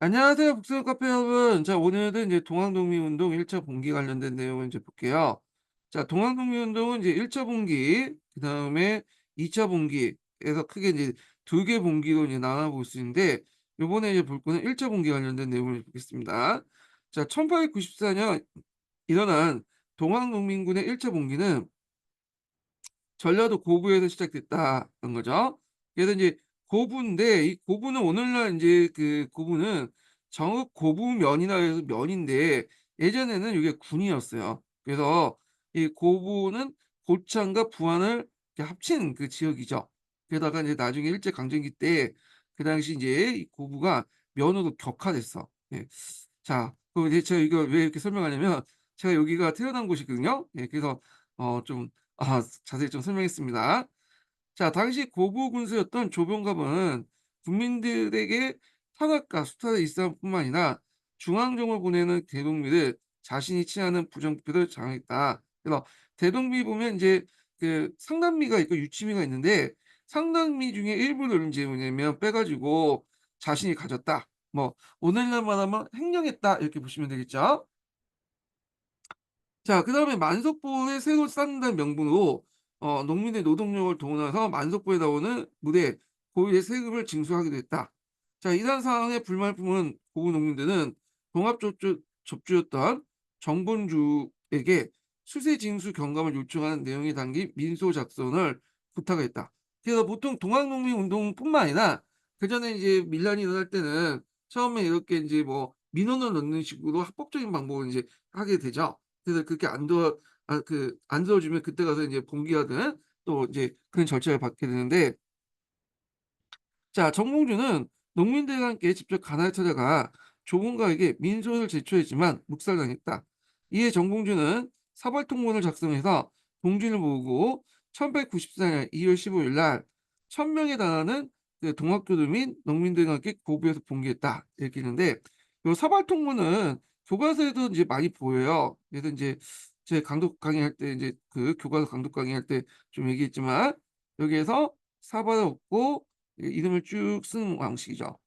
안녕하세요. 북스원 카페 여러분. 자, 오늘은 이제 동학독립운동 1차 분기 관련된 내용을 이제 볼게요. 자, 동학독립운동은 이제 1차 분기, 그다음에 2차 분기에서 크게 이제 두 개 분기로 이제 나눠볼 수 있는데, 요번에 이제 볼 거는 1차 분기 관련된 내용을 보겠습니다. 자, 1894년 일어난 동학농민군의 1차 분기는 전라도 고부에서 시작됐다는 거죠. 그래서 이제 고부인데 이 고부는 오늘날 이제 그 고부는 정읍 고부면이라 해서 면인데 예전에는 이게 군이었어요. 그래서 이 고부는 고창과 부안을 이렇게 합친 그 지역이죠. 게다가 이제 나중에 일제 강점기 때 그 당시 이제 이 고부가 면으로 격화됐어. 예. 자, 그 이제 제가 이거 왜 이렇게 설명하냐면 제가 여기가 태어난 곳이거든요. 예, 그래서 좀 자세히 좀 설명했습니다. 자, 당시 고부 군수였던 조병갑은 국민들에게 탄압과 수탈의 일삼뿐만 아니라 중앙정을 보내는 대동비를 자신이 취하는 부정부패를 장악했다. 그래서 대동비 보면 이제 그 상단미가 있고 유치미가 있는데 상단미 중에 일부를 이제 뭐냐면 빼가지고 자신이 가졌다. 뭐 오늘날 말하면 횡령했다 이렇게 보시면 되겠죠. 자, 그다음에 만석보에 새로 쌓는다는 명분으로 농민의 노동력을 동원해서 만석보에 나오는 물에 고유의 세금을 징수하기도 했다. 자, 이러한 상황에 불만을 뿜은 고구 농민들은 접주였던 정본주에게 수세 징수 경감을 요청하는 내용이 담긴 민소 작성을 부탁했다. 그래서 보통 동학농민 운동뿐만 아니라 그전에 이제 밀란이 일어날 때는 처음에 이렇게 이제 뭐 민원을 넣는 식으로 합법적인 방법을 이제 하게 되죠. 그래서 그렇게 안 들어주면 그때 가서 이제 봉기하든 또 이제 그런 절차를 받게 되는데, 자, 정몽주는 농민들과 함께 직접 가나에 찾아가 조공가에게 민소를 제출했지만 묵살당했다. 이에 정봉주는 사발통문을 작성해서 동지를 모으고 1894년 2월 15일 날 1000명에 달하는 그 동학교도 및 농민들과 함께 고부에서 봉기했다. 이렇게 있는데 이 사발통문은 교과서에도 이제 많이 보여요. 그래서 이제 제 강독 강의할 때 이제 그 교과서 강독 강의할 때 좀 얘기했지만 여기에서 사발을 얻고 이름을 쭉 쓰는 방식이죠.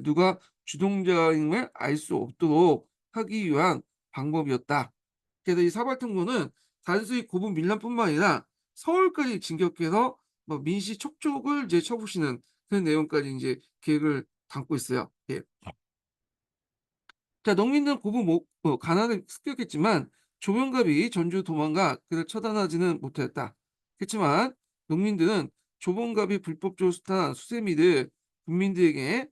누가 주동자임을 알 수 없도록 하기 위한 방법이었다. 그래서 이 사발통보는 단순히 고분 밀란뿐만 아니라 서울까지 진격해서 뭐 민씨 척족을 이제 쳐부시는 그런 내용까지 이제 계획을 담고 있어요. 예. 자, 농민들은 고부 가난을 습격했지만 조병갑이 전주 도망가 그를 처단하지는 못했다. 그렇지만 농민들은 조병갑이 불법적으로 수탈한 수세미를 국민들에게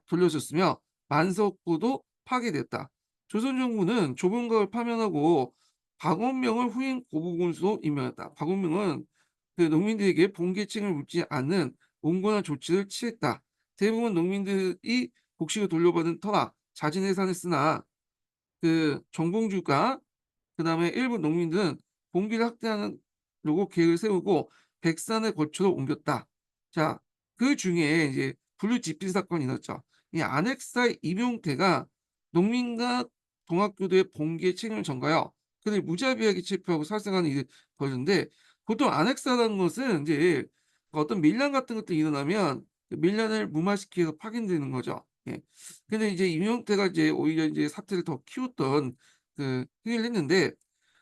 돌려줬으며 만석부도 파괴됐다. 조선 정부는 조병갑을 파면하고 박원명을 후임 고부군수로 임명했다. 박원명은 그 농민들에게 봉계층을 묻지 않는 온건한 조치를 취했다. 대부분 농민들이 복식을 돌려받은 터라 자진해산을 쓰나 그 정봉주가 그다음에 일부 농민들은 봉기를 확대하려고 계획을 세우고 백산의 거처로 옮겼다. 자, 그 중에 이제 블루 집필 사건이 있었죠. 이 안핵사 임용태가 농민과 동학교도의 봉기의 책임을 전가요. 그들 무자비하게 체포하고 살생하는 일이 벌어졌는데 보통 안핵사라는 것은 이제 어떤 밀란 같은 것들이 일어나면 그 밀란을 무마시키기 파견되는 거죠. 예. 근데 이제 임용태가 이제 오히려 이제 사태를 더 키웠던 그 행위를 했는데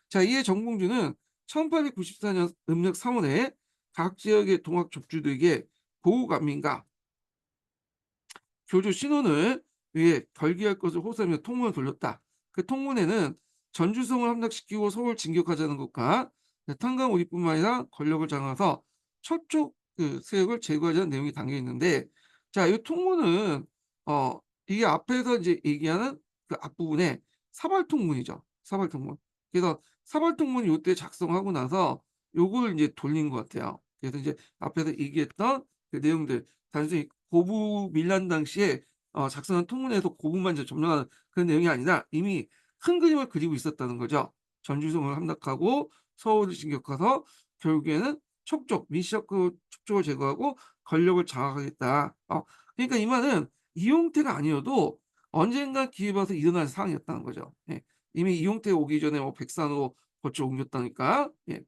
자, 이에 정봉주는 1894년 음력 3월에 각 지역의 동학 족주들에게 보호감민과 교조 신원을 위해 결기할 것을 호소하며 통문을 돌렸다. 그 통문에는 전주성을 함락시키고 서울 진격하자는 것과 탄광오리뿐만 아니라 권력을 장악해서 서쪽 그 세력을 제거하자는 내용이 담겨 있는데 자, 이 통문은 어 이게 앞에서 이제 얘기하는 그 앞부분에 사발통문이죠. 사발통문. 그래서 사발통문이 요때 작성하고 나서 요걸 이제 돌린 것 같아요. 그래서 이제 앞에서 얘기했던 그 내용들 단순히 고부 밀란 당시에 작성한 통문에서 고부만 이제 점령하는 그런 내용이 아니라 이미 큰 그림을 그리고 있었다는 거죠. 전주성을 함락하고 서울을 진격해서 결국에는 척족, 민씨적 척족을 제거하고 권력을 장악하겠다. 그러니까 이 말은 이용태가 아니어도 언젠가 기회 봐서 일어날 상황이었다는 거죠. 예. 이미 이용태가 오기 전에 뭐 백산으로 거쳐 옮겼다니까. 예.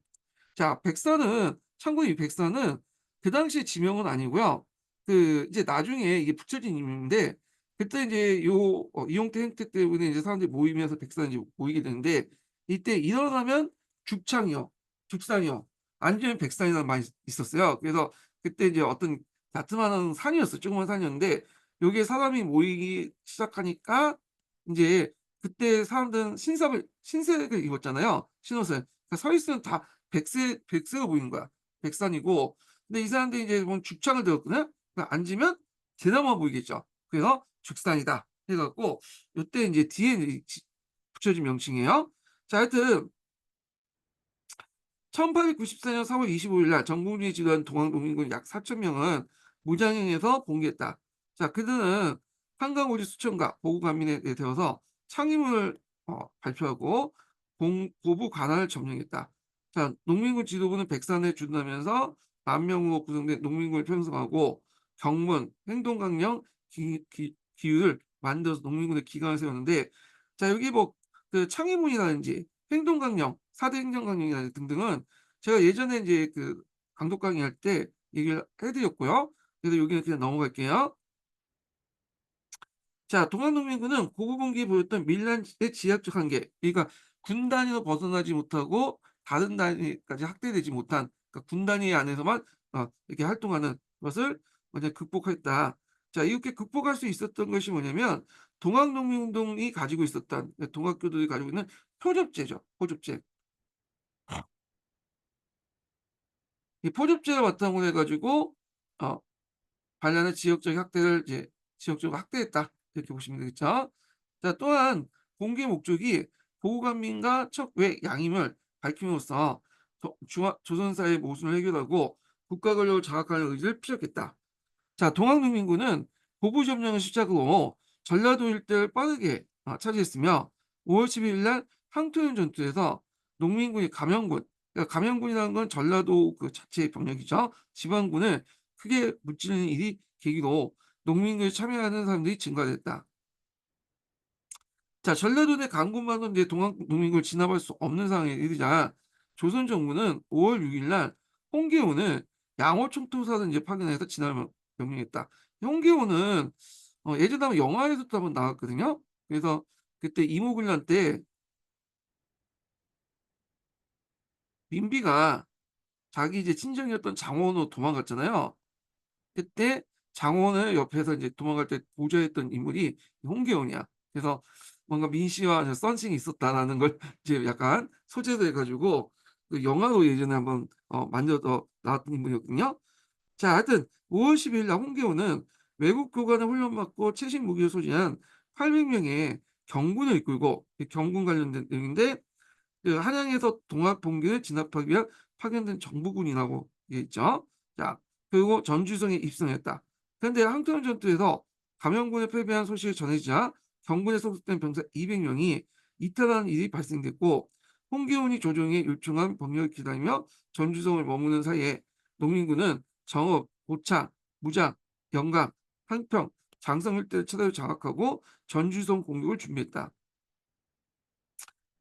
자, 백사는 참고로 이 백사는 그 당시의 지명은 아니고요. 그 이제 나중에 이게 붙여진 이름인데 그때 이제 이용태 행태 때문에 이제 사람들이 모이면서 백산이 이제 모이게 되는데 이때 일어나면 죽창이요. 죽산이요. 앉으면 백산이라는 말이 있었어요. 그래서 그때 이제 어떤 야트만한 산이었어요. 조그만 산이었는데 여기에 사람이 모이기 시작하니까 인제 그때 사람들은 신색을 입었잖아요, 신옷을. 그러니까 서 있으면 다 백세가 보이는 거야. 백산이고. 근데 이 사람들이 이제 뭐 죽창을 들었거든. 그러니까 앉으면 대나무가 보이겠죠. 그래서 죽산이다 해 갖고 요때 인제 뒤에 이 붙여진 명칭이에요. 자 하여튼 1894년 4월 25일 날 전국주의 지도한 동학농민군 약 4천 명은 무장행에서 봉기했다. 자 그들은 한강 오지 수천가 보고 감민에 되어서 창의문을 발표하고 고부 관할을 점령했다. 자 농민군 지도부는 백산에 주둔하면서 만 명으로 구성된 농민군을 편성하고 경문, 행동강령, 기율을 만들어서 농민군의 기강을 세웠는데 자 여기 뭐 그 창의문이라든지 행동강령, 4대 행정강령이라든지 등등은 제가 예전에 인제 그 강독 강의할 때 얘기를 해 드렸고요. 그래서 여기는 그냥 넘어갈게요. 자 동학농민군은 고국분기에 보였던 밀란의 지역적 한계 그러니까 군 단위로 벗어나지 못하고 다른 단위까지 확대되지 못한 그러니까 군 단위 안에서만 이렇게 활동하는 것을 먼저 극복했다. 자 이렇게 극복할 수 있었던 것이 뭐냐면 동학농민운동이 가지고 있었던 동학교들이 가지고 있는 표접제죠. 표접제. 이 포접제를 바탕으로 해 가지고 어 반란의 지역적 확대를 이제 지역적으로 확대했다. 이렇게 보시면 되겠죠. 자 또한 공개 목적이 보호관민과 척외 양임을 밝힘으로써 조선사의 모순을 해결하고 국가 권력을 장악하는 의지를 피력했다. 자 동학농민군은 고부 점령을 시작으로 전라도 일대를 빠르게 차지했으며 5월 12일 날 항토현 전투에서 농민군이 감영군 그러니까 감영군이라는 건 전라도 그 자체의 병력이죠. 지방군을 크게 무찌르는 일이 계기로 농민군에 참여하는 사람들이 증가됐다. 자 전라도 내 강군만으로 이제 동학농민군을 진압할 수 없는 상황에 이르자 조선 정부는 5월 6일 날 홍계원을 양호 총투사를 이제 파견해서 진압을 명령했다. 홍계원은 예전에 한번 영화에서도 한번 나왔거든요. 그래서 그때 이모군란 때 민비가 자기 이제 친정이었던 장원으로 도망갔잖아요. 그때 장원을 옆에서 이제 도망갈 때 보좌했던 인물이 홍계원이야. 그래서 뭔가 민씨와 썬싱이 있었다라는 걸 이제 약간 소재로 해 가지고 그 영화로 예전에 한번 만들어서 나왔던 인물이었거든요. 자 하여튼 5월 12일 날 홍계호는 외국 교관을 훈련받고 최신 무기를 소지한 800 명의 경군을 이끌고 이 경군 관련된 내용인데 그 한양에서 동학 본교에 진압하기 위한 파견된 정부군이라고 되어 있죠. 자 그리고 전주성에 입성했다. 그런데 항토현 전투에서 감영군에 패배한 소식이 전해지자 경군에 소속된 병사 200명이 이탈하는 일이 발생됐고 홍계훈이 조정에 요청한 병력을 기다리며 전주성을 머무는 사이에 농민군은 정읍, 고창, 무장, 영강, 한평, 장성 일대를 차례로 장악하고 전주성 공격을 준비했다.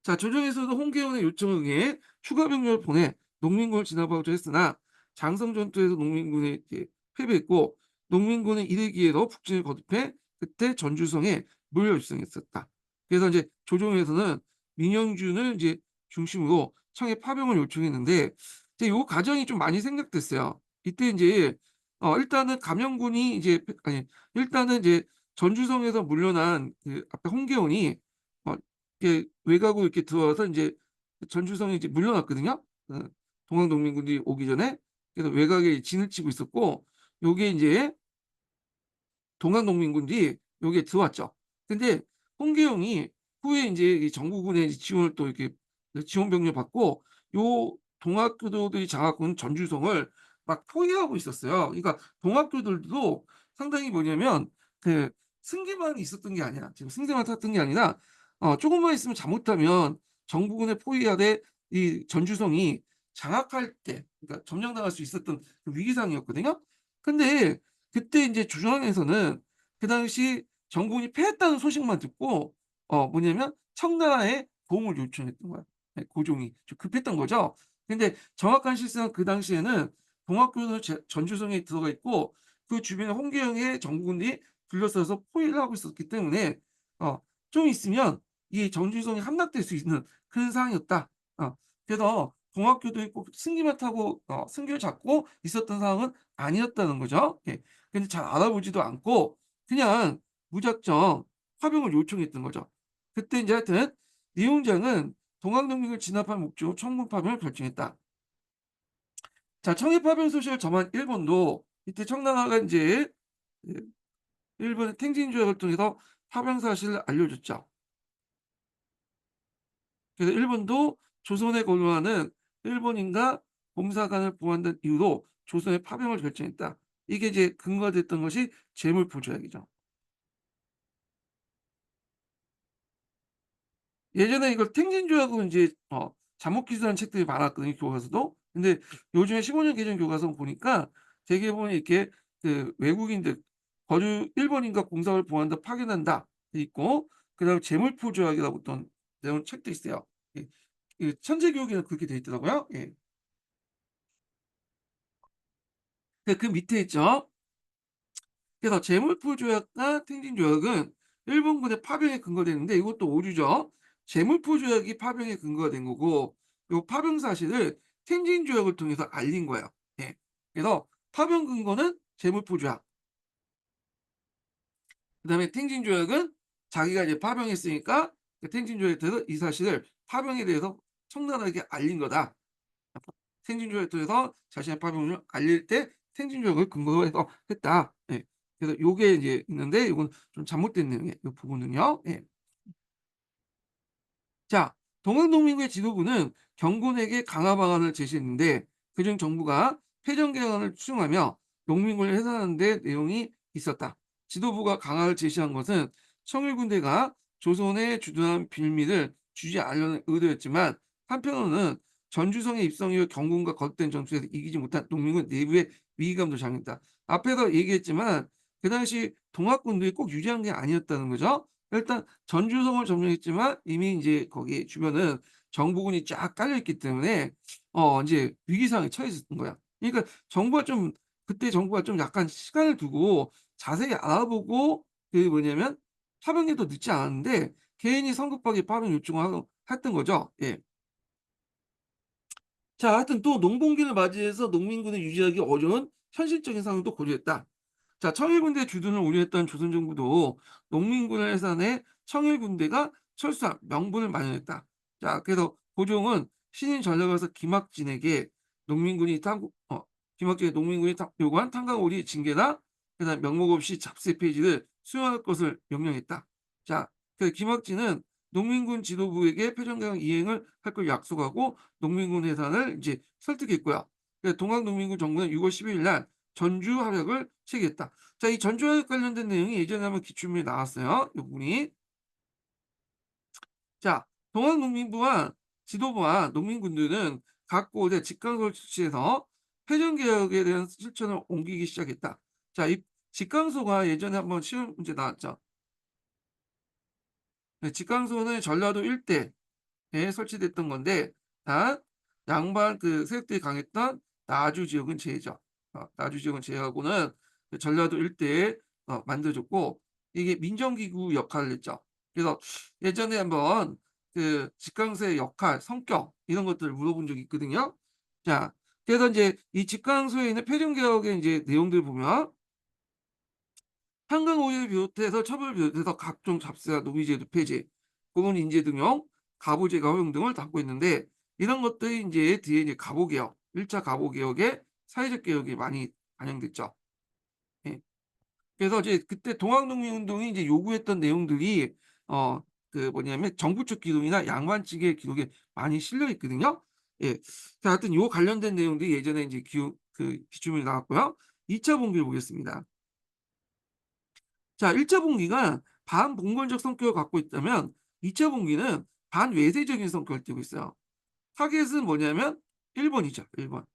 자 조정에서도 홍계원의 요청에 응해 추가 병력을 보내 농민군을 진압하고자 했으나 장성 전투에서 농민군이 이제 패배했고 농민군은 이를 기회로 북진을 거듭해 그때 전주성에 몰려 입성했었다. 그래서 이제 조정에서는 민영준을 이제 중심으로 청해 파병을 요청했는데 이제 요 과정이 좀 많이 생략됐어요. 이때 이제 일단은 감영군이 이제 일단은 이제 전주성에서 물러난 그 앞에 홍계원이 어 이렇게 외곽으로 이렇게 들어와서 인제 전주성에 이제 물러났거든요. 동학농민군들이 오기 전에. 그래서 외곽에 진을 치고 있었고 요게 인제 동학농민군들이 여기에 들어왔죠. 근데 홍계용이 후에 인제 이 정부군의 지원을 또 이렇게 지원 병력 받고 요 동학교도들이 장악군 전주성을 막 포위하고 있었어요. 그러니까 동학교들도 상당히 뭐냐면 그 승계만 있었던 게 아니야. 지금 승세만 탔던 게 아니라 쪼금만 있으면 잘못하면 정부군에 포위하되 이 전주성이 장악할 때 그러니까 점령당할 수 있었던 그 위기 상황이었거든요. 근데 그때 인제 중앙에서는 그 당시 정부군이 패했다는 소식만 듣고 뭐냐면 청나라에 도움을 요청했던 거야. 예 고종이. 좀 급했던 거죠. 근데 정확한 실상은 그 당시에는 동학교는 전주성에 들어가 있고 그 주변에 홍계영의 정부군들이 둘러싸서 포위를 하고 있었기 때문에 어 좀 있으면 이 전주성이 함락될 수 있는 그런 상황이었다. 그래서 동학교도에 꼭 승기만 타고 승기를 잡고 있었던 상황은 아니었다는 거죠. 예. 근데 잘 알아보지도 않고 그냥 무작정 파병을 요청했던 거죠. 그때 인제 하여튼 이용장은 동학농민을 진압할 목적으로 청군 파병을 결정했다. 자, 청해 파병 소식을 전한 일본도 이때 청나라가 인제 그 일본의 탱진 조약을 통해서 파병 사실을 알려줬죠. 그래서 일본도 조선에 거주하는 일본인과 공사관을 보호한다는 이유로 조선의 파병을 결정했다. 이게 이제 근거가 됐던 것이 제물포 조약이죠. 예전에 이걸 탱진조약으로 인제 잘못 기술한 책들이 많았거든요, 교과서도. 근데 요즘에 15년 개정 교과서 보니까 되게 보면 이렇게 그 외국인들 거주 일본인과 공사를 보호한다, 파견한다 돼 있고 그다음에 제물포 조약이라고 어떤 내용 책도 있어요. 예. 그 천재교육에는 그렇게 돼 있더라고요. 예. 그 밑에 있죠. 그래서 제물포 조약과 탱진 조약은 일본군의 파병에 근거되는데 이것도 오류죠. 제물포 조약이 파병에 근거가 된 거고 요 파병 사실을 탱진 조약을 통해서 알린 거예요. 예. 그래서 파병 근거는 제물포 조약. 그다음에 탱진 조약은 자기가 이제 파병했으니까 그 탱진 조약에 대해서 이 사실을 파병에 대해서 청나라에게 알린 거다. 탱진 조약을 통해서 자신의 파병을 알릴 때 탱진 조약을 근거로 해서 했다. 예. 그래서 요게 이제 있는데 요건 좀 잘못된 내용이에요. 요 부분은요. 예. 자, 동학농민구의 지도부는 경군에게 강화 방안을 제시했는데 그중 정부가 패전 개헌을 추진하며 농민군을 해산하는 데 내용이 있었다. 지도부가 강화를 제시한 것은 청일군대가 조선에 주둔한 빌미를 주지 않으려는 의도였지만 한편으로는 전주성의 입성 이후 경군과 거듭된 전투에서 이기지 못한 농민군 내부의 위기감도 작용했다. 앞에서 얘기했지만 그 당시 동학군들이 꼭 유리한 게 아니었다는 거죠. 일단 전주성을 점령했지만 이미 인제 거기 주변은 정부군이 쫙 깔려 있기 때문에 인제 위기 상황에 처해 있었던 거야. 그러니까 정부가 좀 그때 정부가 좀 약간 시간을 두고 자세히 알아보고 그 뭐냐면 파병에도 늦지 않았는데 괜히 성급하게 파병 요청을 하고 했던 거죠. 예. 자, 하여튼 또 농번기를 맞이해서 농민군을 유지하기 어려운 현실적인 상황도 고려했다. 자, 청일군대 주둔을 우려했던 조선 정부도 농민군을 해산해 청일군대가 철수한 명분을 마련했다. 자, 그래서 고종은 신인 전역에서 김학진에게 농민군이 김학진의 농민군이 요구한 탄광오리 징계나 그다음 명목 없이 잡세 폐지를 수용할 것을 명령했다. 자, 그 김학진은 농민군 지도부에게 패전개혁 이행을 할 걸 약속하고 농민군 해산을 이제 설득했고요. 그래서 동학농민군 정부는 6월 12일 날 전주 합약을 체결했다. 자, 이 전주 합약 관련된 내용이 예전에 한번 기출문에 나왔어요. 이 부분이. 자, 동학농민부와 지도부와 농민군들은 각 곳에 직강소를 설치해서 패전개혁에 대한 실천을 옮기기 시작했다. 자, 이 직강소가 예전에 한번 시험 문제 나왔죠. 네, 직강소는 전라도 일대 에 설치됐던 건데 단 양반 그 세력들이 강했던 나주 지역은 제외죠. 나주 지역은 제외하고는 그 전라도 일대에 만들어졌고 이게 민정기구 역할을 했죠. 그래서 예전에 한번 그 집강소의 역할, 성격 이런 것들을 물어본 적이 있거든요. 자, 그래서 인제 이 집강소에 있는 패전개혁의 인제 내용들을 보면 한강 오일을 비롯해서 처벌을 비롯해서 각종 잡세와 노비제도 폐지, 공원 인재 등용, 가보제가 허용 등을 담고 있는데 이런 것들이 인제 뒤에 이제 가보개혁, 1차 가보개혁의 사회적 개혁이 많이 반영됐죠. 예. 그래서 이제 그때 동학농민운동이 이제 요구했던 내용들이 그 뭐냐면 정부 측 기록이나 양반 측의 기록에 많이 실려 있거든요. 예. 자, 하여튼 요 관련된 내용들이 예전에 인제 기출문에 나왔고요. 2차 분기를 보겠습니다. 자, 1차 분기가 반봉건적 성격을 갖고 있다면 2차 분기는 반외세적인 성격을 띠고 있어요. 타겟은 뭐냐면 일본이죠. 일본.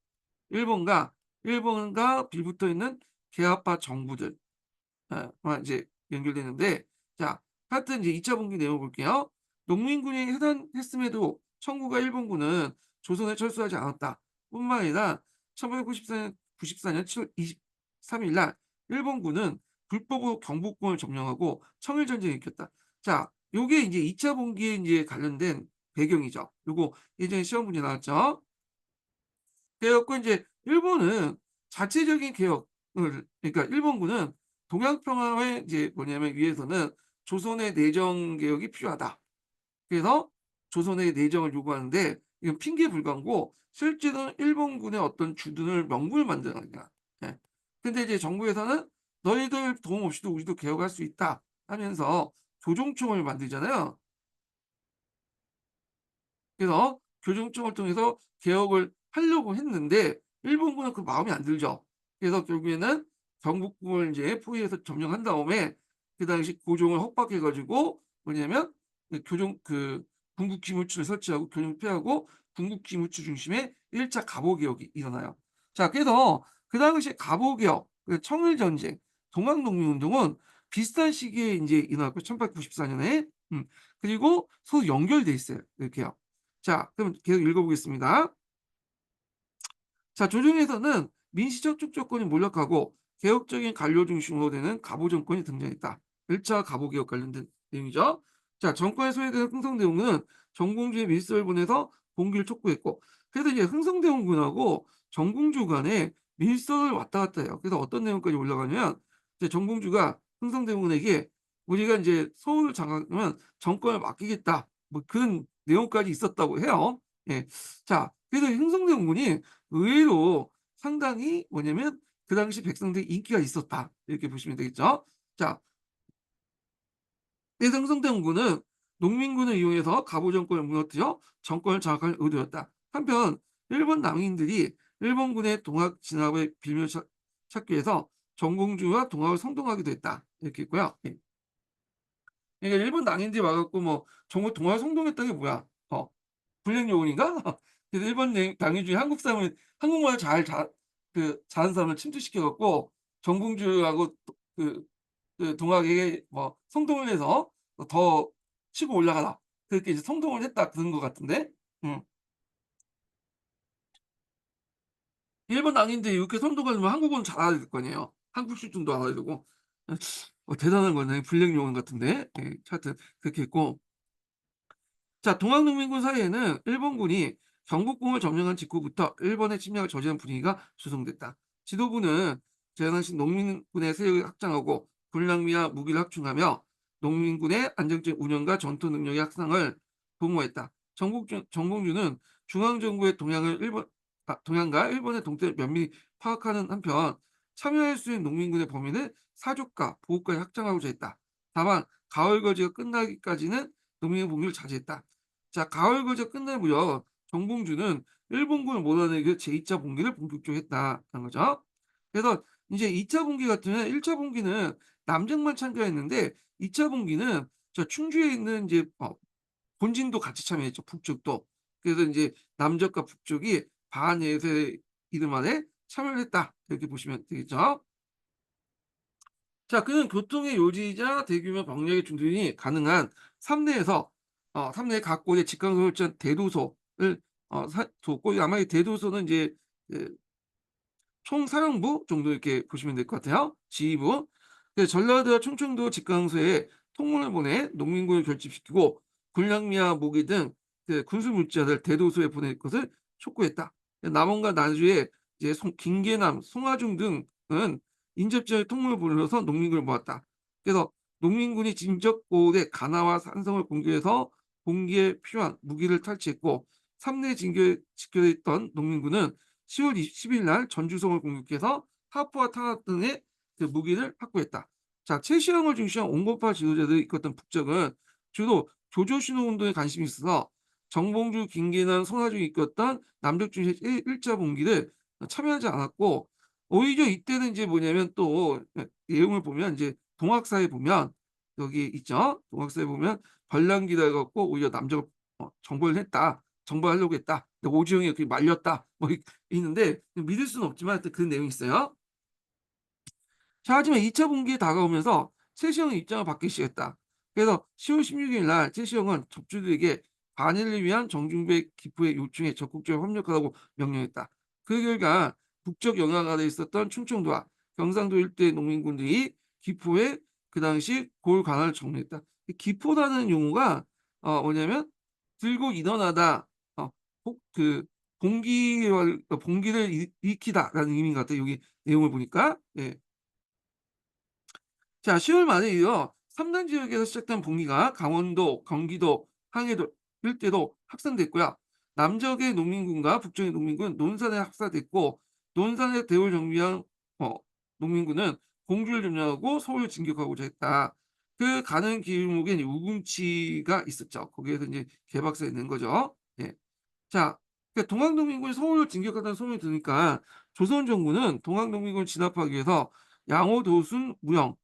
일본과 일본과 빌붙어 있는 개화파 정부들 만 이제 연결되는데 자, 하여튼 이제 2차 분기 내용을 볼게요. 농민군이 해산했음에도 청구가 일본군은 조선에 철수하지 않았다. 뿐만 아니라 1994년 7월 23일 날 일본군은 불법으로 경복궁을 점령하고 청일전쟁을 일으켰다. 자, 요게 이제 2차 분기에 이제 관련된 배경이죠. 요거 예전에 시험 문제 나왔죠. 그래 갖고 인제 일본은 자체적인 개혁을, 그러니까 일본군은 동양 평화에 이제 뭐냐면 위해서는 조선의 내정 개혁이 필요하다. 그래서 조선의 내정을 요구하는데 이건 핑계에 불과하고 실제로는 일본군의 어떤 주둔을 명분을 만드는 거야. 예. 근데 이제 정부에서는 "너희들 도움 없이도 우리도 개혁할 수 있다." 하면서 조정총을 만들잖아요. 그래서 교정청을 통해서 개혁을 하려고 했는데 일본군은 그 마음에 안 들죠. 그래서 결국에는 경복궁을 인제 포위해서 점령한 다음에 그 당시 고종을 협박해 가지고 뭐냐면 교종 군국기무처를 설치하고 교정을 폐하고 군국기무처 중심의 1차 갑오개혁이 일어나요. 자, 그래서 그 당시에 갑오개혁, 청일전쟁, 동학농민운동은 비슷한 시기에 인제 일어났고 1894 년에 그리고 서로 연결돼 있어요, 이렇게요. 자, 그럼 계속 읽어보겠습니다. 자, 조정에서는 민시적 축조권이 몰락하고 개혁적인 관료 중심으로 되는 갑오 정권이 등장했다. 1차 갑오 개혁 관련된 내용이죠. 자, 정권에 소외되는 흥성대원군은 정공주의 밀서를 보내서 봉기를 촉구했고, 그래서 이제 흥성대원군하고 정공주 간에 밀서를 왔다 갔다 해요. 그래서 어떤 내용까지 올라가냐면 이제 정공주가 흥성대원군에게 우리가 이제 서울을 장악하면 정권을 맡기겠다, 뭐 그런 내용까지 있었다고 해요. 예. 자, 그래서 흥성대원군이 의외로 상당히 뭐냐면 그 당시 백성들이 인기가 있었다, 이렇게 보시면 되겠죠. 자, 대성성대원군은 농민군을 이용해서 갑오 정권을 무너뜨려 정권을 장악할 의도였다. 한편 일본 낭인들이 일본군의 동학 진압을 빌며 찾기 위해서 정공주와 동학을 성동하기도 했다, 이렇게 있고요. 예. 그러니까 일본 낭인들이 와 갖고 뭐 정말 동학을 성동했다는 게 뭐야? 불량 요원인가? 그래서 일본 당인 중에 한국 사람을 한국말을 잘하는 사람을 침투시켜 갖고 정봉주하고 동학에게 뭐 성동을 해서 더 치고 올라가라, 그렇게 이제 성동을 했다, 그런 것 같은데. 음. 일본 낭인들이 이렇게 성동하려면 한국어는 잘 알아야 될 거 아니에요. 한국 수준도 알아야 되고. 대단한 거네. 불량 요원 같은데. 예. 하여튼 그렇게 했고, 자, 동학농민군 사이에는 일본군이 경복궁을 점령한 직후부터 일본의 침략을 저지한 분위기가 조성됐다. 지도부는 제한하신 농민군의 세력을 확장하고 군량미와 무기를 확충하며 농민군의 안정적 운영과 전투 능력의 확산을 도모했다. 정봉주는 중앙정부의 동향과 일본의 동태를 면밀히 파악하는 한편 참여할 수 있는 농민군의 범위를 사족과 보호까지 확장하고자 했다. 다만 가을 거지가 끝나기까지는 농민의 봉기를 자제했다. 자, 가을 거제 끝내고요. 정봉주는 일본군을 몰아내기 위해 제2차 봉기를 본격적으로 했다는 거죠. 그래서 이제 2차 봉기 같은 경우는 1차 봉기는 남정만 참가했는데 2차 봉기는 저 충주에 있는 이제 본진도 같이 참여했죠, 북쪽도. 그래서 인제 남쪽과 북쪽이 반예세 이름 아래 참여를 했다, 이렇게 보시면 되겠죠. 자, 그는 교통의 요지이자 대규모 병력의 중진이 가능한 삼내에서 삼내 각 곳에 직강을 설치한 대도소를 사 뒀고, 아마 이 대도소는 이제 그 총사령부 정도 이렇게 보시면 될 것 같아요. 지휘부. 그 전라도와 충청도 직강소에 통문을 보내 농민군을 결집시키고 군량미와 모기 등 군수 물자를 대도소에 보낼 것을 촉구했다. 남원과 나주에 이제 김계남, 송하중 등은 인접지역 통문을 보내서 농민군을 모았다. 그래서 농민군이 진적골의 가나와 산성을 공격해서 공기에 필요한 무기를 탈취했고, 삼내 집결해 있던 농민군은 10월 10일 날 전주성을 공격해서 하프와 탄약 등의 무기를 확보했다. 자, 최시영을 중시한 온건파 지도자들이 이끌었던 북적은 주로 조조신호 운동에 관심이 있어서 정봉주, 김계남, 손아중이 이끌었던 남쪽 중시 1차 봉기를 참여하지 않았고, 오히려 이때는 이제 뭐냐면 또 내용을 보면 이제 동학사에 보면 여기 있죠. 동학사에 보면 반란기다 해 갖고 오히려 남쪽을 정벌을 했다. 정벌하려고 했다. 오지영이 이렇게 말렸다, 뭐 있는데 믿을 수는 없지만 하여튼 그런 내용이 있어요. 자, 하지만 2차 분기에 다가오면서 최시영의 입장을 바뀌기 시작했다. 그래서 10월 16일 날 최시영은 접주들에게 반일을 위한 정중배 기부의 요청에 적극적으로 협력하라고 명령했다. 그 결과 북쪽 영향 아래 있었던 충청도와 경상도 일대 농민군들이 기포에 그 당시 고을 관할을 정리했다. 이 기포라는 용어가 뭐냐면 들고 일어나다, 그 봉기를 일으키다라는 의미인 것 같아요. 여기 내용을 보니까. 예. 자, 10월 말에 이어 3단 지역에서 시작된 봉기가 강원도, 경기도, 항해도 일대로 확산됐고요. 남쪽의 농민군과 북쪽의 농민군 논산에 합사됐고, 논산의 대우를 정비한 농민군은 공주를 점령하고 서울을 진격하고자 했다. 그 가는 길목엔 우금치가 있었죠. 거기에서 이제 개박살 낸 거죠. 예. 자, 그러니까 동학농민군이 서울을 진격하다는 소문이 드니까 조선 정부는 동학농민군을 진압하기 위해서 양호도순 무영,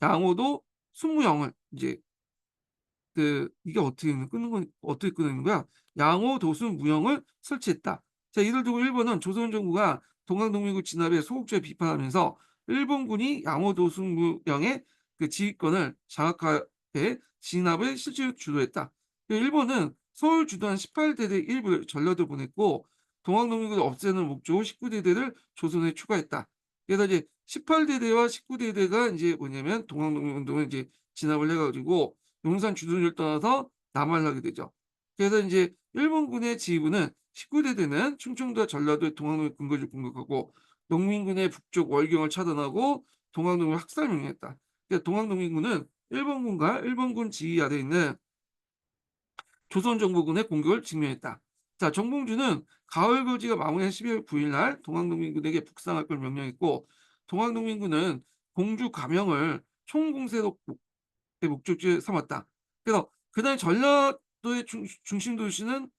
양호도 순무영을 이제 이게 어떻게 끊는 거야? 양호 도순 무영을 설치했다. 자, 이를 두고 일본은 조선 정부가 동학농민군 진압에 소극적으로 비판하면서 일본군이 양호 도순 무영의 그 지휘권을 장악하에 진압을 실질적으로 주도했다. 일본은 서울 주도한 18대대 일부를 전라도 보냈고 동학농민군을 없애는 목적으로 19대대를 조선에 추가했다. 그래서 이제 18대대와 19대대가 이제 뭐냐면 동학농민운동을 이제 진압을 해가지고 용산 주둔을 떠나서 남하를 하게 되죠. 그래서 이제 일본군의 지휘부는 19대대는 충청도와 전라도의 동학농민 근거지를 공격하고 농민군의 북쪽 월경을 차단하고 동학농민 학살 명령했다. 그러니까 동학농민군은 일본군과 일본군 지휘 아래 있는 조선정보군의 공격을 직면했다. 자, 정봉주는 가을거지가 마무리한 12월 9일 날 동학농민군에게 북상할 걸 명령했고 동학농민군은 공주 감영을 총공세로 목적지에 삼았다. 그래서 그날 전라도의 중심 도시는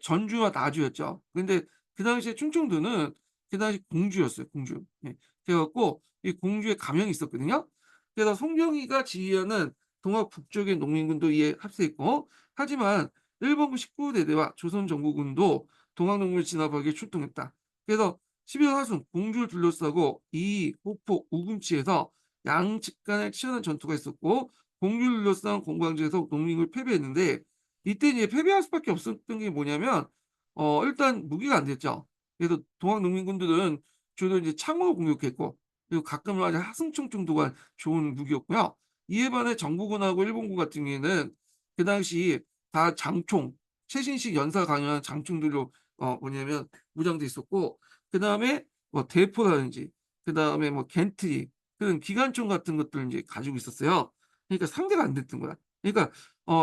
전주와 나주였죠. 근데 그 당시에 충청도는 그 당시 공주였어요. 공주. 예. 그래갖고 이 공주에 감형이 있었거든요. 그래서 송경이가 지휘하는 동학 북쪽의 농민군도 이에 합세했고, 하지만 일본군 19대대와 조선 정부군도 동학농민을 진압하기 위해 출동했다. 그래서 12월 하순 공주를 둘러싸고 이 호폭 우금치에서 양측 간에 치열한 전투가 있었고 공주를 둘러싼 공방지에서 농민을 패배했는데 이때 이제 패배할 수밖에 없었던 게 뭐냐면 일단 무기가 안 됐죠. 그래서 동학 농민군들은 주로 이제 창으로 공격했고 그리고 가끔은 아주 하승총 정도가 좋은 무기였고요. 이에 반해 정부군하고 일본군 같은 경우에는 그 당시 다 장총, 최신식 연사 강화한 장총들로 뭐냐면 무장돼 있었고 그 다음에 뭐 대포라든지 그 다음에 뭐 겐트리 그런 기관총 같은 것들을 이제 가지고 있었어요. 그러니까 상대가 안 됐던 거야. 그러니까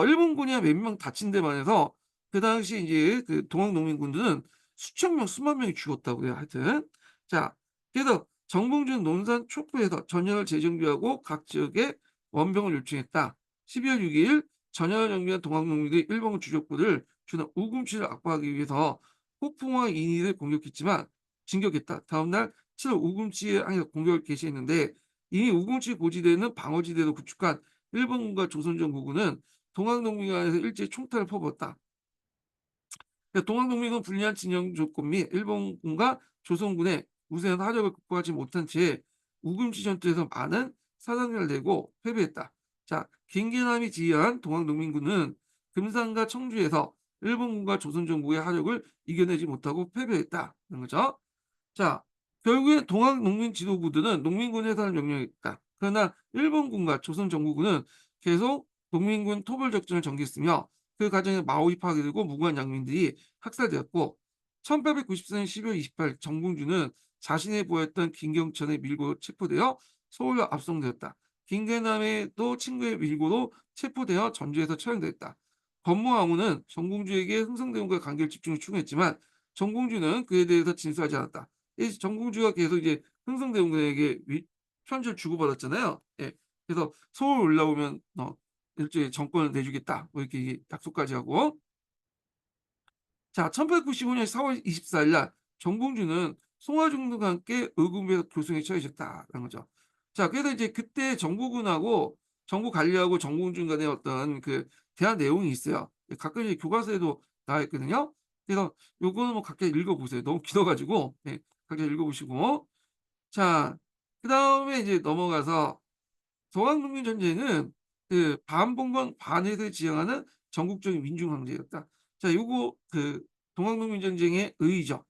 일본군이 몇 명 다친 데만 해서 그 당시 이제 그 동학농민군들은 수천 명, 수만 명이 죽었다고 해요. 하여튼 자, 그래서 정봉주는 논산 촉구에서 전열을 재정비하고 각 지역에 원병을 요청했다. 12월 6일 전열을 정비한 동학농민들이 일본군 주력부를 주는 우금치를 압박하기 위해서 폭풍과 인이를 공격했지만 진격했다. 다음날 7월 우금치에 항해서 공격을 개시했는데 이미 우금치 고지대는 방어지대로 구축한 일본군과 조선정부군은 동학농민간에서 일제히 총탈을 퍼부었다. 동학농민군 불리한 진영 조건 및 일본군과 조선군의 우세한 화력을 극복하지 못한 채 우금치 전투에서 많은 사상을 내고 패배했다. 자, 김계남이 지휘한 동학농민군은 금산과 청주에서 일본군과 조선정부의 화력을 이겨내지 못하고 패배했다. 는 거죠. 자, 결국에 동학농민 지도부들은 농민군 해산을 명령했다. 그러나 일본군과 조선정부군은 계속 농민군 토벌작전을 전개했으며 그 과정에 마오이 파괴되고 무고한 양민들이 학살되었고 1894년 12월 28일 정봉주는 자신의 부하였던 김경천에 밀고 체포되어 서울로 압송되었다. 김계남에도 친구의 밀고로 체포되어 전주에서 처형되었다. 법무왕후는 정봉주에게 흥성대원과 관계를 집중해 추궁했지만 정봉주는 그에 대해서 진술하지 않았다. 이 정봉주가 계속 이제 흥성대원에게 편지를 주고받았잖아요. 예. 그래서 서울 올라오면 일제히 정권을 내주겠다. 뭐 이렇게 약속까지 하고. 자, 1895년 4월 24일 날 정봉주는 송화중등과 함께 의금부에서 교수에 처해졌다라는 거죠. 자, 그래서 이제 그때 정부군하고 정부 관리하고 정봉준 간의 어떤 그 대화 내용이 있어요. 가끔 이제 교과서에도 나와 있거든요. 그래서 요거는 뭐 각자 읽어보세요. 너무 길어가지고 각자 읽어보시고. 자, 그 다음에 이제 넘어가서 동학농민 전쟁은 그 반봉건 반해를 지향하는 전국적인 민중 항쟁이었다. 자, 요거 그 동학농민 전쟁의 의의죠.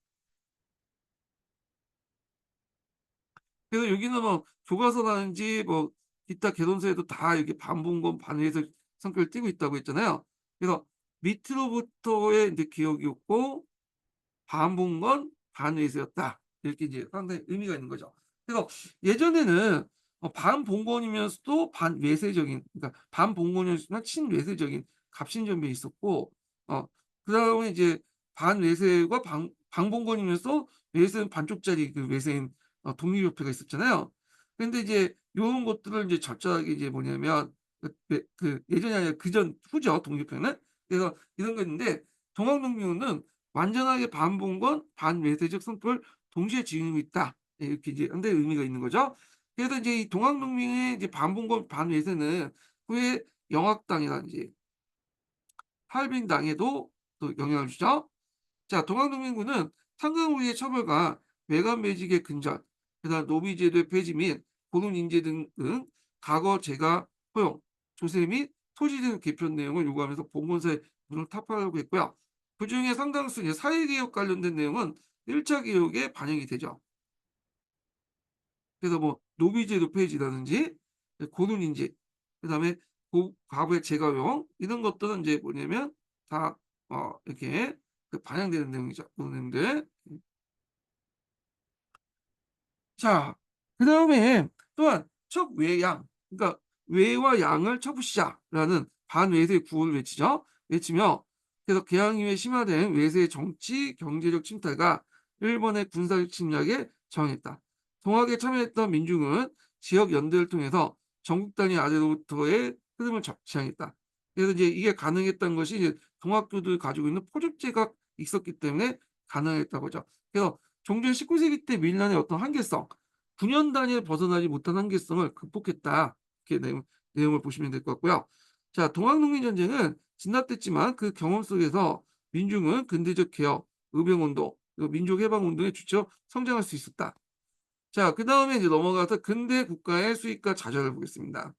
그래서 여기는 뭐 교과서라든지 뭐 기타 개선서에도 다 이렇게 반봉건 반회색 성격을 띠고 있다고 했잖아요. 그래서 밑으로부터의 이제 기억이었고 반봉건 반회세였다. 이렇게 이제 상당히 의미가 있는 거죠. 그래서 예전에는 반봉건이면서도 반외세적인, 그러니까 반봉건이었지만 친외세적인 갑신전멸이 있었고, 그다음에 이제 반외세와 반봉건이면서 외세는 반쪽짜리 그 외세인 독립협회가 있었잖아요. 근데 이제 요런 것들을 이제 적절하게 이제 뭐냐면 그 예전이 아니라 그전 후죠, 독립협회는. 그래서 이런 거 있는데 동학농민운은 완전하게 반봉건 반외세적 성격을 동시에 지니고 있다. 예, 이렇게 이제 상당히 의미가 있는 거죠. 그래서 이제 이 동학농민의 이제 반봉건 반외세는 후에 영악당이라든지 할빈당에도 또 영향을 주죠. 자, 동학농민군은 탄광우리의 처벌과 외관매직의 근절, 그다음 노비제도의 폐지 및 고론인재 등 과거 제가 허용, 조세 및 토지제도 개편 내용을 요구하면서 봉건사의 문을 타파하려고 했고요. 그중에 상당수 이제 사회개혁 관련된 내용은 1차 개혁에 반영이 되죠. 그래서 뭐 노비제도 폐지라든지 고론인재, 그다음에 과거의 재가용 이런 것들은 이제 뭐냐면 다 이렇게 반영되는 내용이죠. 그 내용들. 자, 그다음에 또한 척외양, 그러니까 외와 양을 척부시자라는 반외세 구호를 외치며 그래서 개항 이후에 심화된 외세의 정치 경제적 침탈과 일본의 군사적 침략에 저항했다. 동학에 참여했던 민중은 지역 연대를 통해서 전국 단위 아래로부터의 흐름을 지향했다. 그래서 이제 이게 가능했던 것이 이제 동학교들 가지고 있는 포집제가 있었기 때문에 가능했다고 하죠. 그래서 종전 19세기 때 밀란의 어떤 한계성, 9년 단위에 벗어나지 못한 한계성을 극복했다. 이렇게 내용을 보시면 될 것 같고요. 자, 동학농민전쟁은 진압됐지만 그 경험 속에서 민중은 근대적 개혁, 의병운동, 그리고 민족해방운동에 주쳐 성장할 수 있었다. 자, 그 다음에 이제 넘어가서 근대 국가의 수익과 좌절을 보겠습니다.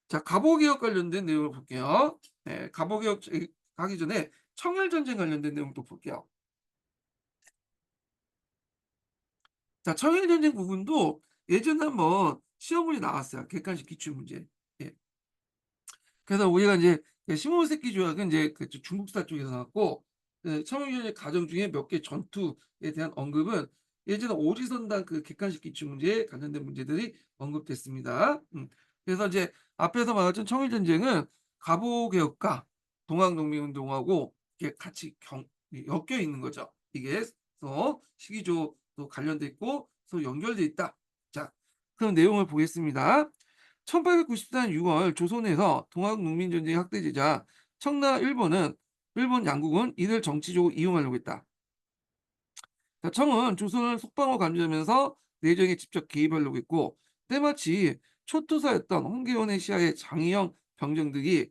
자, 갑오개혁 관련된 내용을 볼게요. 네, 갑오개혁 하기 전에 청일전쟁 관련된 내용도 볼게요. 자, 청일전쟁 부분도 예전에 한번 시험문이 나왔어요. 객관식 기출문제. 예. 그래서 우리가 이제 시모노세키 조약은 이제 그 중국사 쪽에서 나왔고, 청일전쟁 과정 중에 몇 개 전투에 대한 언급은 예전에 오지선당 그 객관식 기출문제에 관련된 문제들이 언급됐습니다. 그래서 이제 앞에서 말했던 청일전쟁은 갑오개혁과 동학농민운동하고 이게 같이 엮여 있는 거죠. 이게 시기조도 관련돼 있고 또 연결돼 있다. 자, 그럼 내용을 보겠습니다. 1894년 6월 조선에서 동학농민전쟁 확대되자 청나 일본 양국은 이를 정치적으로 이용하려고 했다. 청은 조선을 속방으로 간주하면서 내정에 직접 개입하려고 했고 때마치 초투사였던 홍계원의 시하의 장의영 병정들이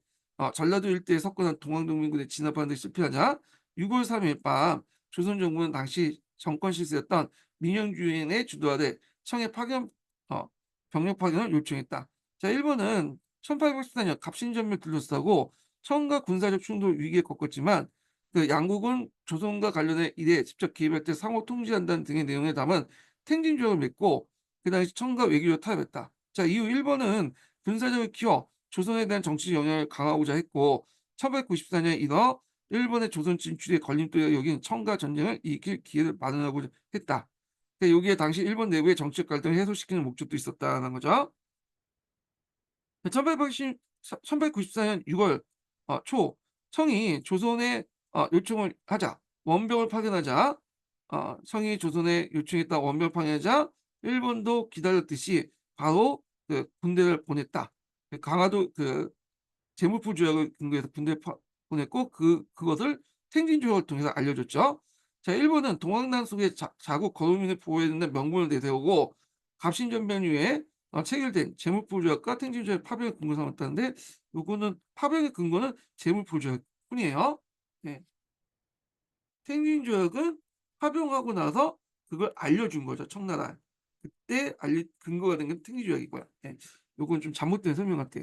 전라도 일대에 석권한 동학농민군에 진압하는 데 실패하자 6월 3일 밤 조선 정부는 당시 정권 실세였던 민영주의인의 주도하에 청의 병력 파견을 요청했다. 자, 일본은 1814년 갑신전멸 둘러싸고 청과 군사적 충돌 위기에 겪었지만 그 양국은 조선과 관련해 일에 직접 개입할 때 상호 통지한다는 등의 내용에 담은 탱진조약을 맺고 그 당시 청과 외교를 타협했다. 자, 이후 일본은 군사력을 키워 조선에 대한 정치 영향을 강화하고자 했고 1894년에 이어 일본의 조선 진출에 걸림돌이 여긴 청과 전쟁을 이길 기회를 마련하고자 했다. 여기에 당시 일본 내부의 정치적 갈등을 해소시키는 목적도 있었다는 거죠. 1894년 6월 초 청이 조선에 요청을 하자 원병을 파견하자 청이 조선에 요청했다 원병 파견하자 일본도 기다렸듯이 바로 그 군대를 보냈다. 강화도 그 제물포 조약을 근거해서 군대 보냈고 그것을 텐진 조약을 통해서 알려줬죠. 자, 일본은 동학난 속에 자국 거민을 보호해야 된다는 명분을 내세우고 갑신전변 이후에 체결된 제물포 조약과 텐진 조약 파병의 근거 삼았다는데 요거는 파병의 근거는 제물포 조약 뿐이에요. 네. 텐진 조약은 파병하고 나서 그걸 알려준 거죠, 청나라에. 그때 근거가 된 게 텐진 조약이고요. 네. 요건 좀 잘못된 설명 같아.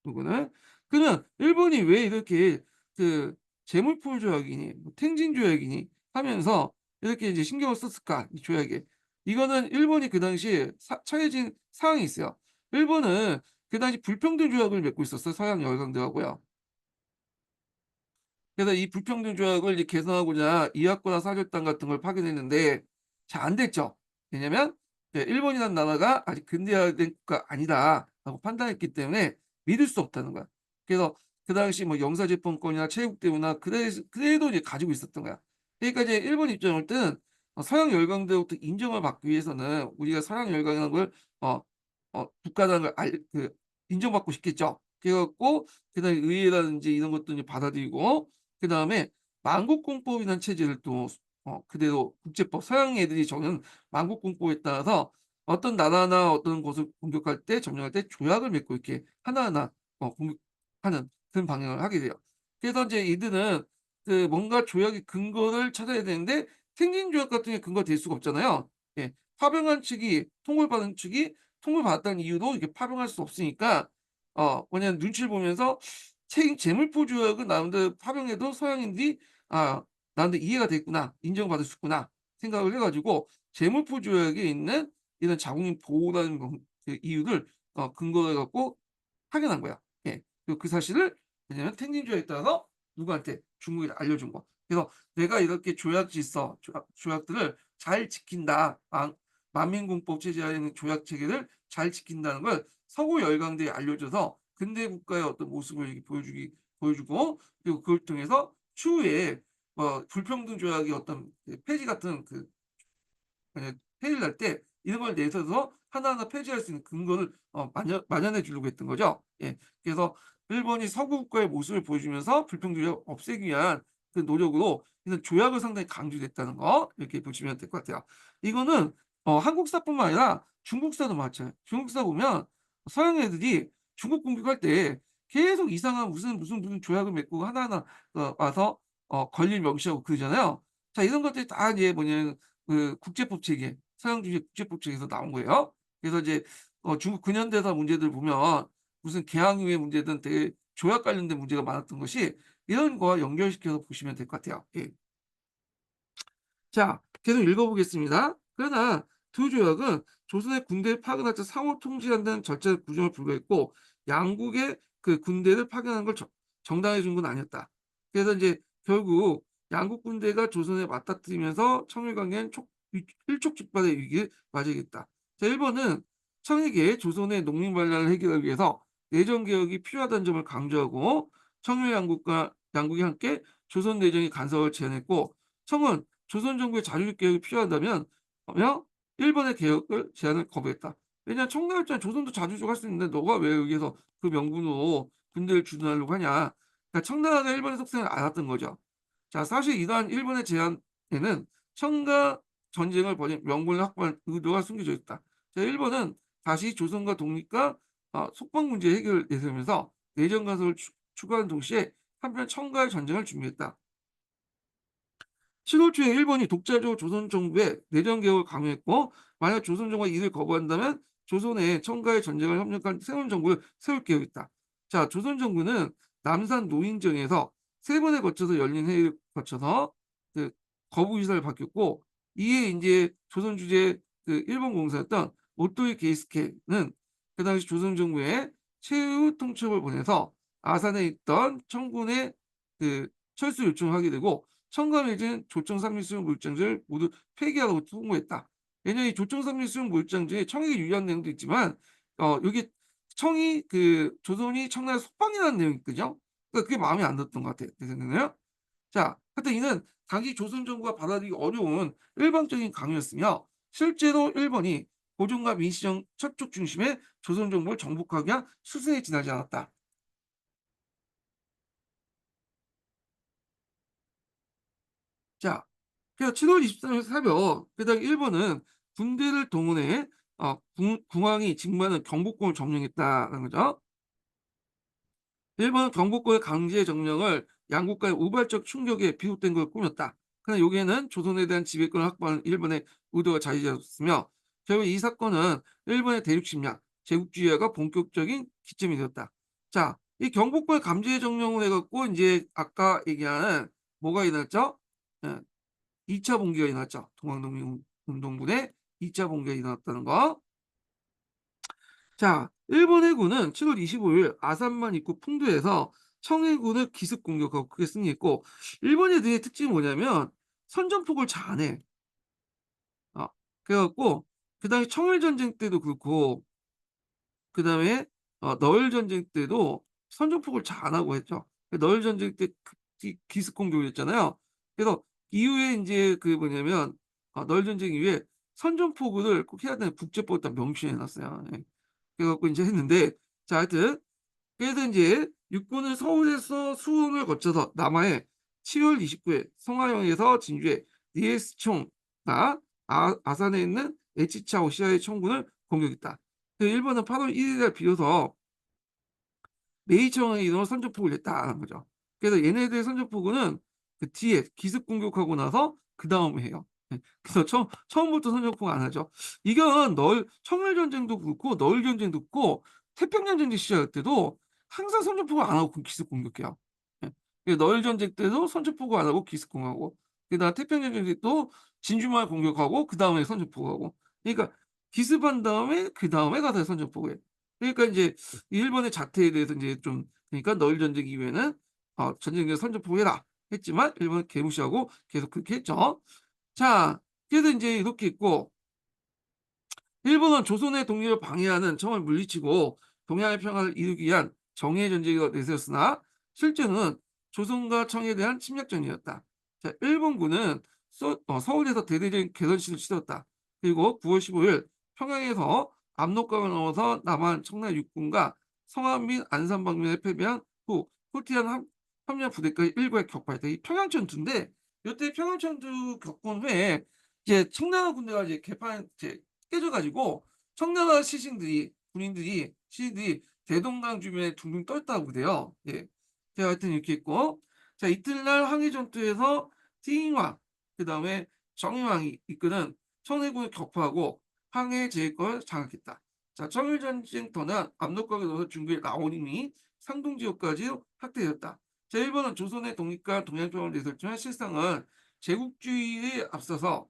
요거는. 그러면 일본이 왜 이렇게 그 제물포 조약이니 뭐 탱진 조약이니 하면서 이렇게 이제 신경을 썼을까 이 조약에. 이거는 일본이 그 당시에 처해진 상황이 있어요. 일본은 그 당시 불평등 조약을 맺고 있었어요, 서양 열강들하고요. 그래서 이 불평등 조약을 이제 개선하고자 이학고나 사절단 같은 걸 파견했는데 잘 안 됐죠. 왜냐면 일본이라는 나라가 아직 근대화된 국가가 아니다라고 판단했기 때문에 믿을 수 없다는 거야. 그래서 그 당시 뭐 영사재판권이나 체육대우나 그래도 이제 가지고 있었던 거야. 그러니까 이제 일본 입장일 때는 서양 열강들로부터 인정을 받기 위해서는 우리가 서양 열강이라는 걸 어 국가라는 걸 인정받고 싶겠죠. 그래 갖고 그다음에 의회라든지 이런 것도 이제 받아들이고 그다음에 만국공법이라는 체제를 또 그대로 국제법 서양 애들이 정한 만국공법에 따라서 어떤 나라나 어떤 곳을 공격할 때 점령할 때 조약을 맺고 이렇게 하나하나 공격하는 그런 방향을 하게 돼요. 그래서 이제 이들은 그 뭔가 조약의 근거를 찾아야 되는데 생긴 조약 같은 게 근거가 될 수가 없잖아요. 예. 파병한 측이 통보를 받은 측이 통보를 받았다는 이유로 이렇게 파병할 수 없으니까 뭐냐면 눈치를 보면서 책 재물포 조약은 나름대로 파병해도 서양인들이 '아 나름대로 이해가 됐구나. 인정받을 수 있구나.' 생각을 해 가지고 재물포 조약에 있는 이런 자국민 보호라는 그 이유를 근거로 해 갖고 확인한 거야. 예. 그리고 그 사실을 왜냐면 텐진 조약에 따라서 누구한테 중국에 알려준 거. 그래서 '내가 이렇게 조약 질서, 조약들을 잘 지킨다. 만민공법 체제하에 있는 조약 체계를 잘 지킨다는 걸 서구 열강들이 알려줘서 근대 국가의 어떤 모습을 이렇게 보여주고 그리고 그걸 통해서 추후에 불평등 조약의 어떤 그 폐지 같은 그 회의를 날 때 이런 걸 내세워서 하나하나 폐지할 수 있는 근거를 마련해 주려고 했던 거죠. 예. 그래서 일본이 서구 국가의 모습을 보여주면서 불평등을 없애기 위한 그 노력으로 이런 조약을 상당히 강조했다는 거 이렇게 보시면 될 것 같아요. 이거는 한국사뿐만 아니라 중국사도 마찬가지예요. 중국사 보면 서양 애들이 중국 공격할 때 계속 이상한 무슨 조약을 맺고 하나하나 와서 권리를 명시하고 그러잖아요. 자 이런 것들이 다 이제 뭐냐면 그 국제법 체계, 서양주의 국제법 체계에서 나온 거예요. 그래서 이제 중국 근현대사 문제들 보면 무슨 개항 이후의 문제든 되게 조약 관련된 문제가 많았던 것이 이런 거와 연결시켜서 보시면 될 것 같아요. 예. 자, 계속 읽어보겠습니다. 그러나 두 조약은 조선의 군대를 파견할 때 상호 통지한다는 절차 구조에 불과했고 양국의 그 군대를 파견하는 걸 정당화해 준 건 아니었다. 그래서 이제 결국 양국 군대가 조선에 맞닥뜨리면서 청일 관계는 일촉즉발의 위기에 맞이했다. 자, 일본은 청에게 조선의 농민 반란을 해결하기 위해서 내정 개혁이 필요하다는 점을 강조하고 청일 양국이 함께 조선 내정의 간섭을 제안했고 청은 조선 정부의 자주적 개혁이 필요하다면 며 일본의 개혁을 제안을 거부했다. 왜냐하면 청나라입장에 조선도 자주적 할 수 있는데 너가 왜 여기에서 그 명분으로 군대를 주둔하려고 하냐. 그러니까 청나라가 일본의 속성을 알았던 거죠. 자 사실 이러한 일본의 제안에는 청과 전쟁을 벌인 명분을 확보한 의도가 숨겨져 있다. 자 일본은 다시 조선과 독립과 속방 문제 해결을 내세우면서 내정 간섭을 추구하는 동시에 한편 청과의 전쟁을 준비했다. 7월 초에 일본이 독자적 조선 정부의 내정 개혁을 강요했고 만약 조선 정부가 이를 거부한다면 조선의 청가의 전쟁을 협력한 새로운 정부를 세울 계획이다. 자, 조선 정부는 남산 노인정에서 세 번에 거쳐서 열린 회의를 거쳐서 그 거부 의사를 밝혔고 이에 이제 조선 주재 그 일본 공사였던 오토이 게이스케는 그 당시 조선 정부에 최후 통첩을 보내서 아산에 있던 청군의 그 철수 요청을 하게 되고 청과 맺은 조청산미 수용 물장지를 모두 폐기하라고 통보했다. 왜냐하면 이 조청산미 수용 물장지에 청에게 유리한 내용도 있지만 요게 청이 그 조선이 청나라에 속방이라는 내용이 있거든요. 그러니까 그게 마음에 안 들었던 것 같아요. 제 생각에는요. 자, 하여튼 이는 당시 조선 정부가 받아들이기 어려운 일방적인 강요였으며 실제로 일본이 고종과 민씨정 철족 중심의 조선 정부를 정복하기 위한 수순에 지나지 않았다. 자, 그래서 7월 23일 새벽 그당 일본은 군대를 동원해 궁왕이 징발하는 경복궁을 점령했다는 거죠. 일본은 경복궁의 강제 점령을 양국과의 우발적 충격에 비롯된 걸 꾸몄다. 그러나 여기에는 조선에 대한 지배권을 확보하는 일본의 의도가 자리잡았으며 결국 이 사건은 일본의 대륙 침략, 제국주의화가 본격적인 기점이 되었다. 자, 이 경복궁의 강제 점령을 해갖고 이제 아까 얘기하는 뭐가 일어났죠? 예, 2차 봉기가 일어났죠. 동학농민운동군의 2차 봉기가 일어났다는 거. 자, 일본 해군은 7월 25일 아산만 입구 풍도에서 청해군을 기습 공격하고 크게 승리했고, 일본 애들의 특징이 뭐냐면 선전포고를 잘 안 해. 그래 갖고 그다음에 청일 전쟁 때도 그렇고, 그다음에 너일 전쟁 때도 선전포고를 잘 안 하고 했죠. 너일 전쟁 때 기습 공격을 했잖아요. 그래서 이후에 인제 그 뭐냐면 너일 전쟁 이후에 선전포고를 꼭 해야 되는 국제법에 딱 명시해 놨어요. 예. 그래 갖고 인제 했는데, 자 하여튼 그래서 인제 육군은 서울에서 수원을 거쳐서 남하에 7월 29일 송하영에서 진주에 니에스총과 아산에 있는 에치차 오시아의 청군을 공격했다. 그 일본은 8월 1 일에 비로소 메이청의 이름으로 선전포고를 했다는 거죠. 그래서 얘네들의 선전포고는 그 뒤에 기습 공격하고 나서 그다음에 해요. 예. 그래서 처음부터 선전포고 안 하죠. 이건 청일 전쟁도 그렇고 너일 전쟁도 그렇고 태평양 전쟁 시작할 때도 항상 선전포고 안 하고 기습 공격해요. 예. 너일 전쟁 때도 선전포고 안 하고 기습 공격하고, 그다음 태평양 전쟁 때도 진주만 공격하고 그다음에 선전포고하고. 그러니까 기습한 다음에 그다음에 가서 선전포고해. 그러니까 인제 일본의 자태에 대해서 인제 좀, 그러니까 너일 전쟁 이후에는 전쟁에 선전포고해라 했지만 일본은 개무시하고 계속 그렇게 했죠. 자, 그래서 인제 이렇게 있고, 일본은 조선의 독립을 방해하는 청을 물리치고 동양의 평화를 이루기 위한 정의의 전쟁을 내세웠으나 실제는 조선과 청에 대한 침략전이었다. 자, 일본군은 서울에서 대대적인 개선식을 치렀다. 그리고 9월 15일 평양에서 압록강을 넘어서 남한 청나 육군과 성안 및 안산 방면에 패배한 후 후티안 함량 부대까지 일부에 격파했다. 이 평양전투인데, 이때 평양전투 겪은 후에 이제 청나라 군대가 이제 개판 이제 깨져 가지고 청나라 시신들이 대동강 주변에 둥둥 떠 있다고 그래요. 예. 자, 하여튼 이렇게 있고, 자 이튿날 항해 전투에서 티잉왕 그다음에 정의왕이 이끄는 청해군을 격파하고 항해 제해권을 장악했다. 자, 청일 전쟁터는 압록강에 넣어서 중국의 라오닝이 상동 지역까지 확대되었다. 자, 일본은 조선의 독립과 동양평화를 내세웠지만 실상은 제국주의에 앞서서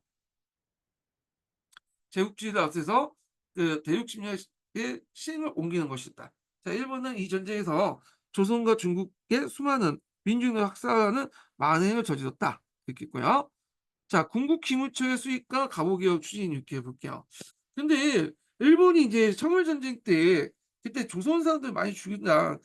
제국주의를 앞세서 그 대륙 침략의 시행을 옮기는 것이다. 자, 일본은 이 전쟁에서 조선과 중국의 수많은 민중을 학살하는 만행을 저질렀다. 이렇게 있고요. 자, 군국 기무처의 수익과 갑오개혁 추진 이렇게 해볼게요. 근데 일본이 이제 청일전쟁 때 그때 조선 사람들 많이 죽인다.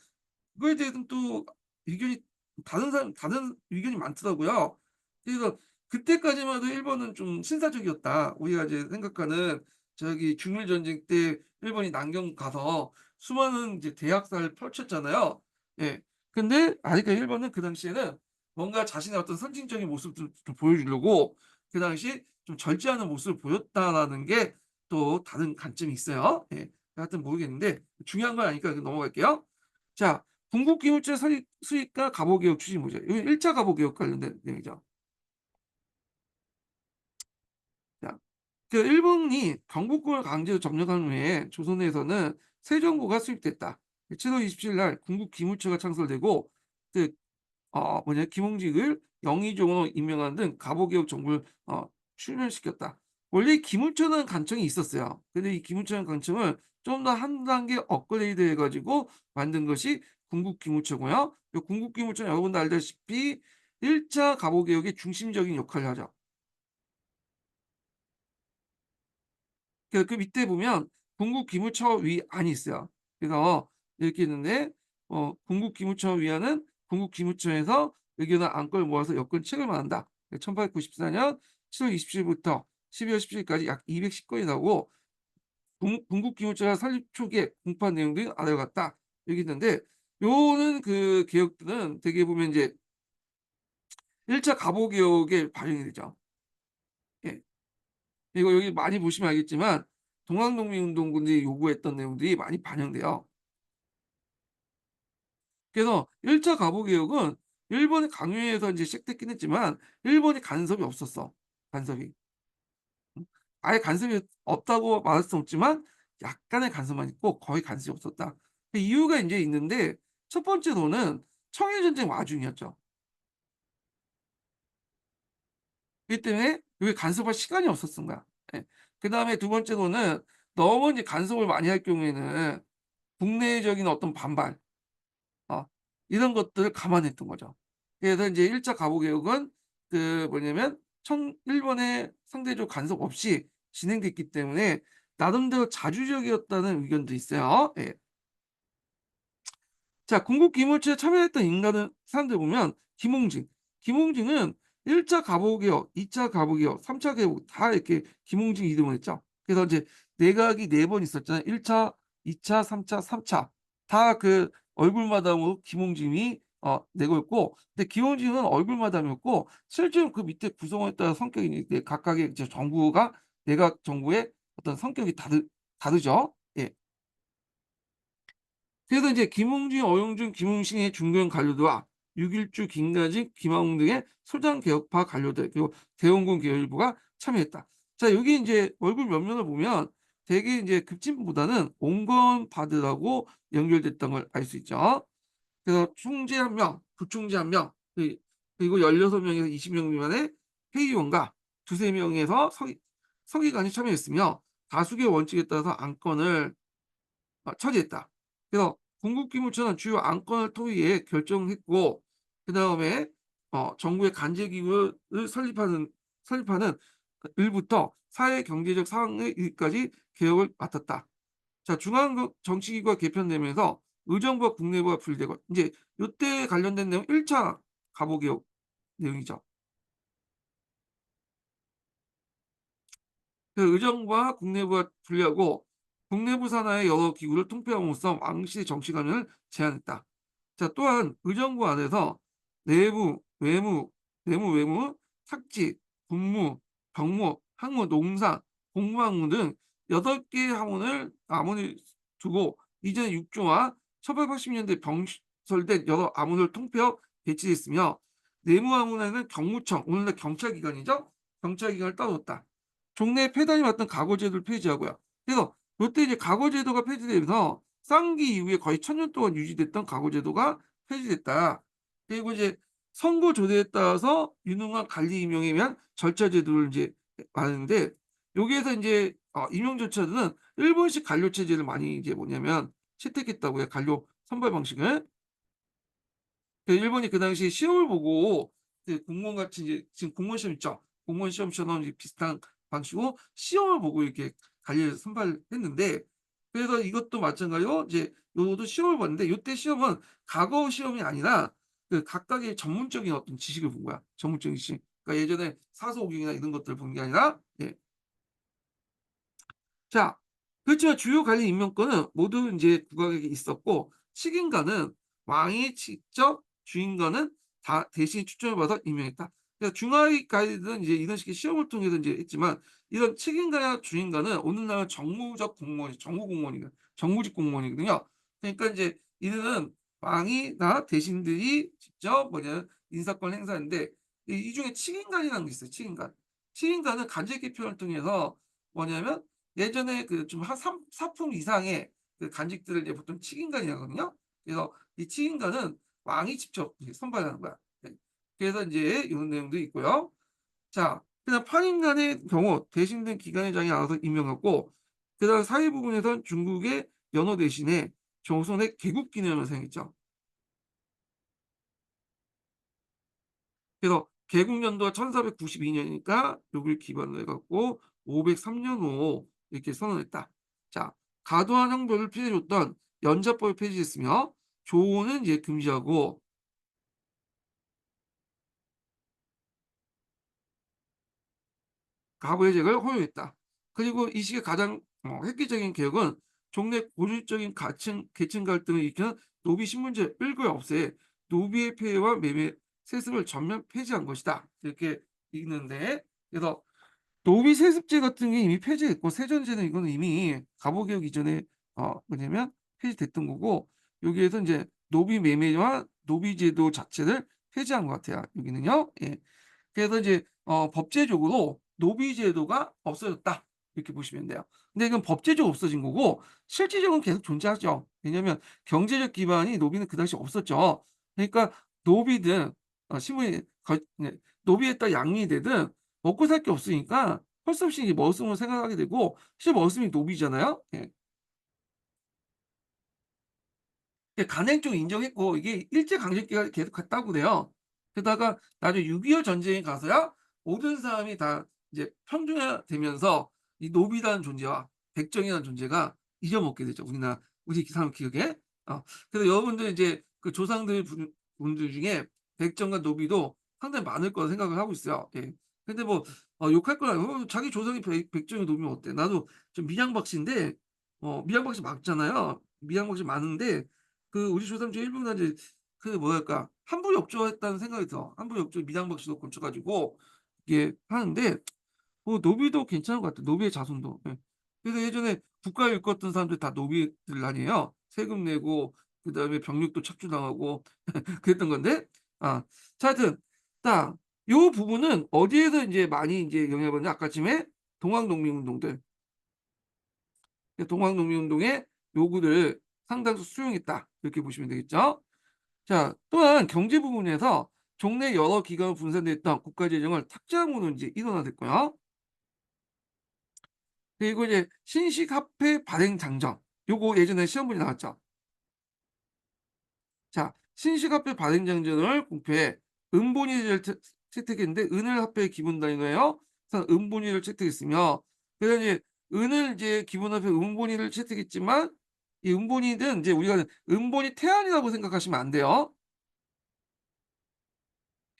그거에 대해서는 또 의견이 다른 의견이 많더라고요. 그래서 그때까지만 해도 일본은 좀 신사적이었다. 우리가 이제 생각하는 저기 중일 전쟁 때 일본이 남경 가서 수많은 이제 대학살을 펼쳤잖아요. 예. 근데 아니까 일본은 그 당시에는 뭔가 자신의 어떤 선진적인 모습을 좀 보여주려고 그 당시 좀 절제하는 모습을 보였다라는 게 또 다른 관점이 있어요. 예. 하여튼 모르겠는데 중요한 건 아니까 넘어갈게요. 자, 궁극기물질 수입과 갑오개혁 추진 모자. 이거 1차 갑오개혁 관련된 내용이죠. 자, 그 일본이 경복궁을 강제로 점령한 후에 조선에서는 새 정부가 수립됐다. 7월 27일 날 궁극기무처가 창설되고 그 김홍직을 영의종으로 임명하는 등 갑오개혁 정부를 출범시켰다. 원래 기무처는 관청이 있었어요. 근데 이 기무처는 관청을 좀 더 한 단계 업그레이드 해가지고 만든 것이 궁극기무처고요. 이 궁극기무처는 여러분도 알다시피 1차 갑오개혁의 중심적인 역할을 하죠. 그 밑에 보면 궁극기무처 위안이 있어요. 그래서 이렇게 있는데 궁극기무처 위안은 궁극기무처에서 의견을 안건을 모아서 엮은 책을 만든다. 1894년 7월 27일부터 12월 17일까지 약 210건이 나오고 궁극기무처가 설립 초기에 공판 내용들이 알아갔다. 여기 있는데 요는 그 개혁들은 되게 보면 이제 1차 갑오개혁에 반영이 되죠. 예. 이거 여기 많이 보시면 알겠지만 동학농민운동군이 요구했던 내용들이 많이 반영돼요. 그래서 1차 갑오개혁은 일본의 강요에서 이제 시작됐긴 했지만 일본이 간섭이 없었어. 간섭이. 아예 간섭이 없다고 말할 수는 없지만 약간의 간섭만 있고 거의 간섭이 없었다. 그 이유가 이제 있는데, 첫 번째로는 청일전쟁 와중이었죠. 그렇기 때문에 여기 간섭할 시간이 없었던 거야. 예. 그다음에 두 번째로는 너무 이제 간섭을 많이 할 경우에는 국내적인 어떤 반발, 어, 이런 것들을 감안했던 거죠. 그래서 이제 1차 가보 개혁은 그 뭐냐면 일본의 상대적 간섭 없이 진행됐기 때문에 나름대로 자주적이었다는 의견도 있어요. 예. 자, 군국 기물주에 참여했던 인간은 사람들 보면 김홍진은 1차 가보개혁, 2차 가보개혁, 3차 개혁 다 이렇게 김홍진 이름을 했죠. 그래서 이제 내각이 4번 있었잖아요. 1차, 2차, 3차, 3차 다 그 얼굴마담으로 김홍진이 내걸고, 근데 김홍진은 얼굴마담이었고 실제로 그 밑에 구성원에 따라 성격이 이제 각각의 이제 정부가 내각 정부의 어떤 성격이 다르죠. 예. 그래서 이제 김웅진, 어용준, 김웅신의 중견 관료들과 6.1주 김가진, 김항웅 등의 소장 개혁파 관료들 그리고 대원군 계열부가 참여했다. 자, 여기 이제 얼굴 면면을 보면 되게 이제 급진보다는 온건파들하고 연결됐던 걸 알 수 있죠. 그래서 총재 1명, 부총재 1명, 그리고 16명에서 20명 미만의 회의원과 두세 명에서 서기관이 참여했으며 다수의 원칙에 따라서 안건을 처리했다. 그래서 궁극기물처는 주요 안건을 토의해 결정했고, 그 다음에 정부의 간제기구를 설립하는 일부터 사회 경제적 상황의 일까지 개혁을 맡았다. 자, 중앙 정치기구가 개편되면서 의정부와 국내부가 분리되고, 이제 이때 관련된 내용 1차 가보개혁 내용이죠. 그 의정부와 국내부가 분리하고 국내부 산하의 여러 기구를 통폐함으로써 왕실의 정치관을 제한했다. 자, 또한 의정부 안에서 내부, 외무, 탁지, 군무, 병무, 항무, 농사, 공무항무 등 8개의 암문을 두고 이전에 6조와 1880년대 병설된 여러 암문을 통폐하여 배치했으며 내무 암문에는 경무청, 오늘날 경찰기관이죠. 경찰기관을 따놓았다. 종래 폐단이 맡은 가거제도를 폐지하고요. 그래서 이때 이제 가거제도가 폐지되면서 쌍기 이후에 거의 1000년 동안 유지됐던 가거제도가 폐지됐다. 그리고 이제 선거 조례에 따라서 유능한 관리 임명에 의한 절차 제도를 이제 하는데 여기에서 이제 임용 절차는 일본식 관료 체제를 많이 이제 뭐냐면 채택했다고요. 관료 선발 방식을. 일본이 그 당시 시험을 보고 공무원 같이 이제 지금 공무원 시험 있죠. 공무원 시험처럼 비슷한 방식으로 시험을 보고 이렇게 관리를 선발했는데 그래서 이것도 마찬가지로 이제 요것도 시험을 봤는데 요때 시험은 과거 시험이 아니라 그 각각의 전문적인 어떤 지식을 본 거야. 전문적인 지식. 그러니까 예전에 사소오경이나 이런 것들을 본 게 아니라 예. 자, 그렇지만 주요 관리 임명권은 모두 이제 국왕에게 있었고 식인가는 왕이 직접 주인과는 다 대신 추천을 받아 임명했다. 그러니까 중하위 가이드는 이제 이런 식의 시험을 통해서 이제 했지만 이런 책임가나 주인과는 오늘날은 정무적 공무원이 정무 공무원이거든요. 정무직 공무원이거든요. 그러니까 이제 이들은 왕이나 대신들이 직접 인사권 행사하는데 이 중에 칙인관이라는 게 있어요. 칙인관. 칙인관은 간접 개편을 통해서 뭐냐면 예전에 그 좀 한 4품 이상의 그 간직들을 이제 보통 칙인관이라거든요. 그래서 이 칙인관은 왕이 직접 선발하는 거야. 네. 그래서 이제 이런 내용도 있고요. 자, 그다음 판인간의 경우 대신된 기관회장이 알아서 임명하고 그다음 사회 부분에선 중국의 연호 대신에 조선의 개국 기념을 생겼죠. 그래서 개국 연도가 1492년이니까 여기를 기반으로 해갖고 503년호 이렇게 선언했다. 자, 과도한 형벌을 피해줬던 연자법을 폐지했으며 조언은 이제 금지하고 가부 혜택을 허용했다. 그리고 이 시기에 가장 획기적인 개혁은 종래 고질적인 계층 갈등을 일으키는 노비 신문제 일거에 없애 노비의 폐해와 매매 세습을 전면 폐지한 것이다. 이렇게 읽는데 그래서 노비 세습제 같은 게 이미 폐지됐고 세전제는 이거는 이미 가보개혁 이전에 뭐냐면 폐지됐던 거고 여기에서 이제 노비 매매와 노비제도 자체를 폐지한 것 같아요. 여기는요. 예. 그래서 이제 법제적으로 노비제도가 없어졌다. 이렇게 보시면 돼요. 근데 이건 법제적으로 없어진 거고 실질적으로 계속 존재하죠. 왜냐하면 경제적 기반이 노비는 그 당시 없었죠. 그러니까 노비든 신분이 네, 노비에 따라 양이 되든 먹고 살 게 없으니까 할 수 없이 머슴을 생각하게 되고 실제 머슴이 노비잖아요. 예. 예, 간행적 인정했고 이게 일제 강점기가 계속 갔다고 그래요. 게다가 나중에 6.25 전쟁에 가서야 모든 사람이 다 이제 평등화되면서 이 노비라는 존재와 백정이라는 존재가 잊어먹게 되죠. 우리 사람 기억에. 그래서 여러분들 이제 그 조상들 분들 중에 백정과 노비도 상당히 많을 거라 생각을 하고 있어요. 예. 근데 뭐 욕할 건 아니고 자기 조상이 백정이 노비면 어때? 나도 좀 미양박씨인데 미양박씨 맞잖아요. 미양박씨 맞는데 그 우리 조상 중에 일부가 이제 그 뭐랄까 한부역조했다는 생각이 들어. 한부역조 미당박씨도 건쳐 가지고 이게 하는데 노비도 괜찮은 것 같아. 노비의 자손도. 예. 그래서 예전에 국가를 일궜던 사람들 다 노비들 아니에요. 세금 내고 그다음에 병력도 착취당하고 그랬던 건데. 자, 하여튼 자, 요 부분은 어디에서 인제 많이 인제 영향을 받냐 아까쯤에 동학농민운동들. 동학농민운동의 요구를 상당수 수용했다. 이렇게 보시면 되겠죠. 자, 또한 경제 부분에서 종래 여러 기관으로 분산됐던 국가 재정을 탁자함으로 이제 일원화됐고요. 그리고 이제 신식화폐 발행 장정. 요거 예전에 시험 문제 나왔죠. 자, 신식화폐 발행 장정을 공표해 은본위를 채택했는데 은을 화폐의 기본 단위로요. 그래서 은본위를 채택했으며 그래서 이제 은을 이제 기본화폐 은본위를 채택했지만 이 은본위는 이제 우리가 은본위 태안이라고 생각하시면 안 돼요.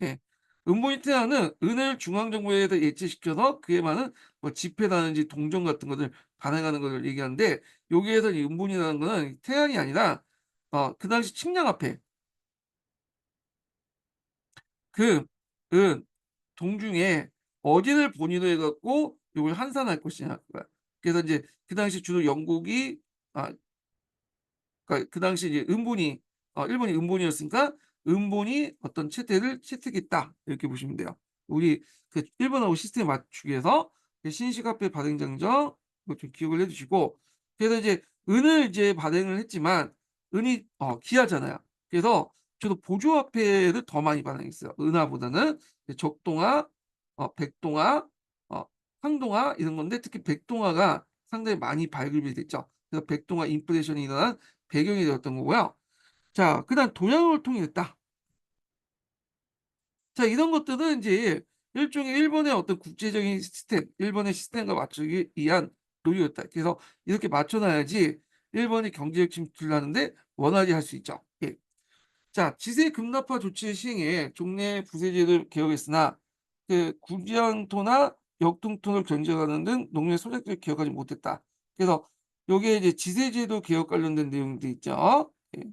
예. 음모니테아는 은을 중앙정부에다 예치시켜서 그에 많은 뭐 지폐라든지 동전 같은 것을 발행하는 것을 얘기하는데 여기에서 이 음본이라는 거는 태양이 아니라 그 당시 측량화폐 그 은 동중에 어디를 본위로 해 갖고 요걸 환산할 것이냐 그거야. 그래서 인제 그 당시 주로 영국이 아 그러니까 그 당시 이제 음본이 일본이 음본이었으니까 음본이 어떤 채택을 채택했다. 이렇게 보시면 돼요. 우리 그 일본하고 시스템 맞추기 위해서 그 신식화폐 발행 장정 이거 좀 기억을 해 두시고 그래서 이제 은을 이제 발행을 했지만 은이 귀하잖아요. 그래서 주로 보조화폐를 더 많이 발행했어요. 은화보다는 적동화, 백동화, 어 황동화 이런 건데 특히 백동화가 상당히 많이 발급이 됐죠. 그래서 백동화 인플레이션이 일어난 배경이 되었던 거고요. 자, 그다음 동양을 통일했다. 자, 이런 것들은 인제 일종의 일본의 어떤 국제적인 시스템, 일본의 시스템과 맞추기 위한 노력이었다. 그래서 이렇게 맞춰 놔야지 일본이 경제적 침투를 하는데 원활히 할 수 있죠. 예. 자, 지세 급납화 조치의 시행에 종래 부세제를 개혁했으나 그 구장토나 역동토를 견적하는 등 농민 소득을 개혁하지 못했다. 그래서 요게 이제 지세제도 개혁 관련된 내용도 있죠. 예.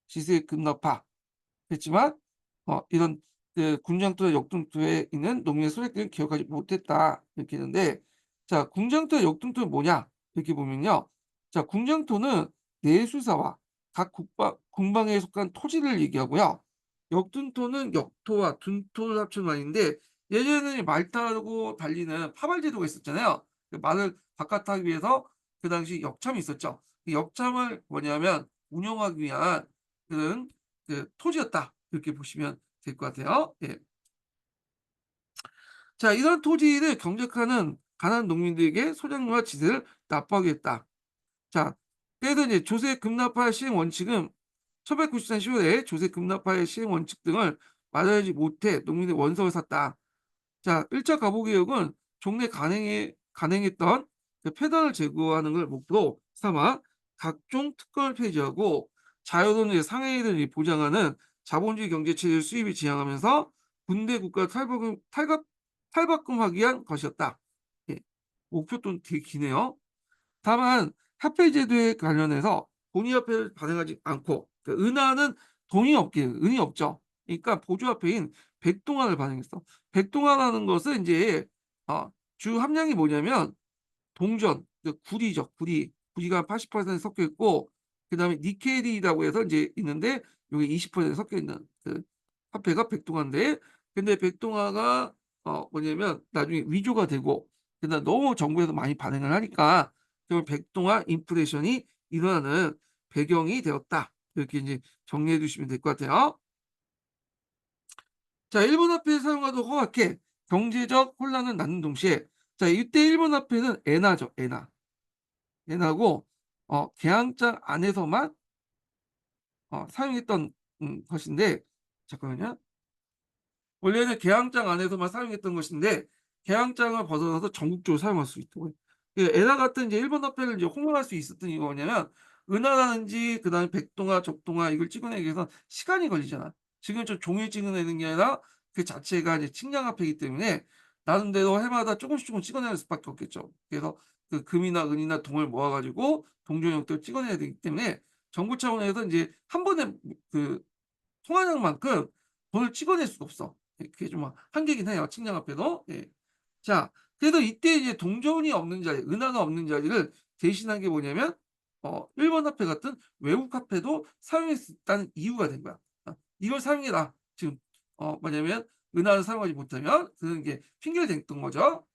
지세 급납화. 했지만 이런 그 군장토나 역동토에 있는 농민의 소득을 기억하지 못했다 이렇게 했는데 자 군장토와 역동토는 뭐냐 이렇게 보면요. 자 군장토는 내수사와 각 군방에 속한 토지를 얘기하고요. 역둔토는 역토와 둔토를 합친 말인데 예전에는 말 타고 달리는 파발 제도가 있었잖아요. 그 말을 바깥하기 위해서 그 당시 역참이 있었죠. 그 역참을 뭐냐면 운영하기 위한 그런 그 토지였다. 이렇게 보시면 될 것 같아요. 예. 자, 이런 토지를 경작하는 가난한 농민들에게 소작료와 지세를 납부하겠다. 자, 그래서 이제 조세 급납화 시행 원칙은 1994년 10월에 조세 급납화의 시행 원칙 등을 마련하지 못해 농민의 원석을 샀다. 자, 1차 가보개혁은 종래 간행했던 그 폐단을 제거하는 걸 목표로 삼아 각종 특권을 폐지하고 자유로운 상해를 보장하는 자본주의 경제체제 수입을 지향하면서 군대 국가 탈바꿈하기 위한 것이었다. 예, 목표 또 되게 기네요. 다만 화폐 제도에 관련해서 본위화폐를 발행하지 않고 그 은화는 은이 없죠. 그러니까 보조화폐인 백동화를 발행했어. 백동화라는 것은 이제 주 함량이 뭐냐면 동전, 그 구리죠. 구리가 80% 섞여 있고 그다음에 니켈이라고 해서 이제 있는데 요게 20% 섞여 있는 그 화폐가 백동화인데 근데 백동화가 뭐냐면 나중에 위조가 되고 그다음 너무 정부에서 많이 발행을 하니까 결국 백동화 인플레이션이 일어나는 배경이 되었다. 이렇게 이제 정리해 주시면 될 것 같아요. 자, 일본 화폐 사용과도 허락해 경제적 혼란을 낳는 동시에 자, 이때 일본 화폐는 엔화죠. 엔화. 엔화고 개항장 안에서만 사용했던 것인데 잠깐만요. 원래는 개항장 안에서만 사용했던 것인데 개항장을 벗어나서 전국적으로 사용할 수 있다고요. 에다 같은 이제 일본 화폐를 이제 홍보할 수 있었던 이유가 뭐냐면 은하라든지 그다음에 백동화, 적동화 이걸 찍어내기 위해서 시간이 걸리잖아. 지금 저 종이에 찍어내는 게 아니라 그 자체가 이제 측량 화폐이기 때문에 나름대로 해마다 조금씩 찍어낼 수밖에 없겠죠. 그래서 그 금이나 은이나 동을 모아 가지고 동종역대로 찍어내야 되기 때문에 정부 차원에서 이제 한 번에 그 통화량만큼 돈을 찍어낼 수가 없어. 예, 그게 좀 한계긴 해요, 측량 앞에도. 예. 자, 그래서 이때 이제 동전이 없는 자리, 은화가 없는 자리를 대신한 게 뭐냐면 일본 화폐 같은 외국 화폐도 사용할 수 있다는 이유가 된 거야. 이걸 사용해라. 지금 뭐냐면 은화를 사용하지 못하면 그런 게 핑계를 댔던 거죠.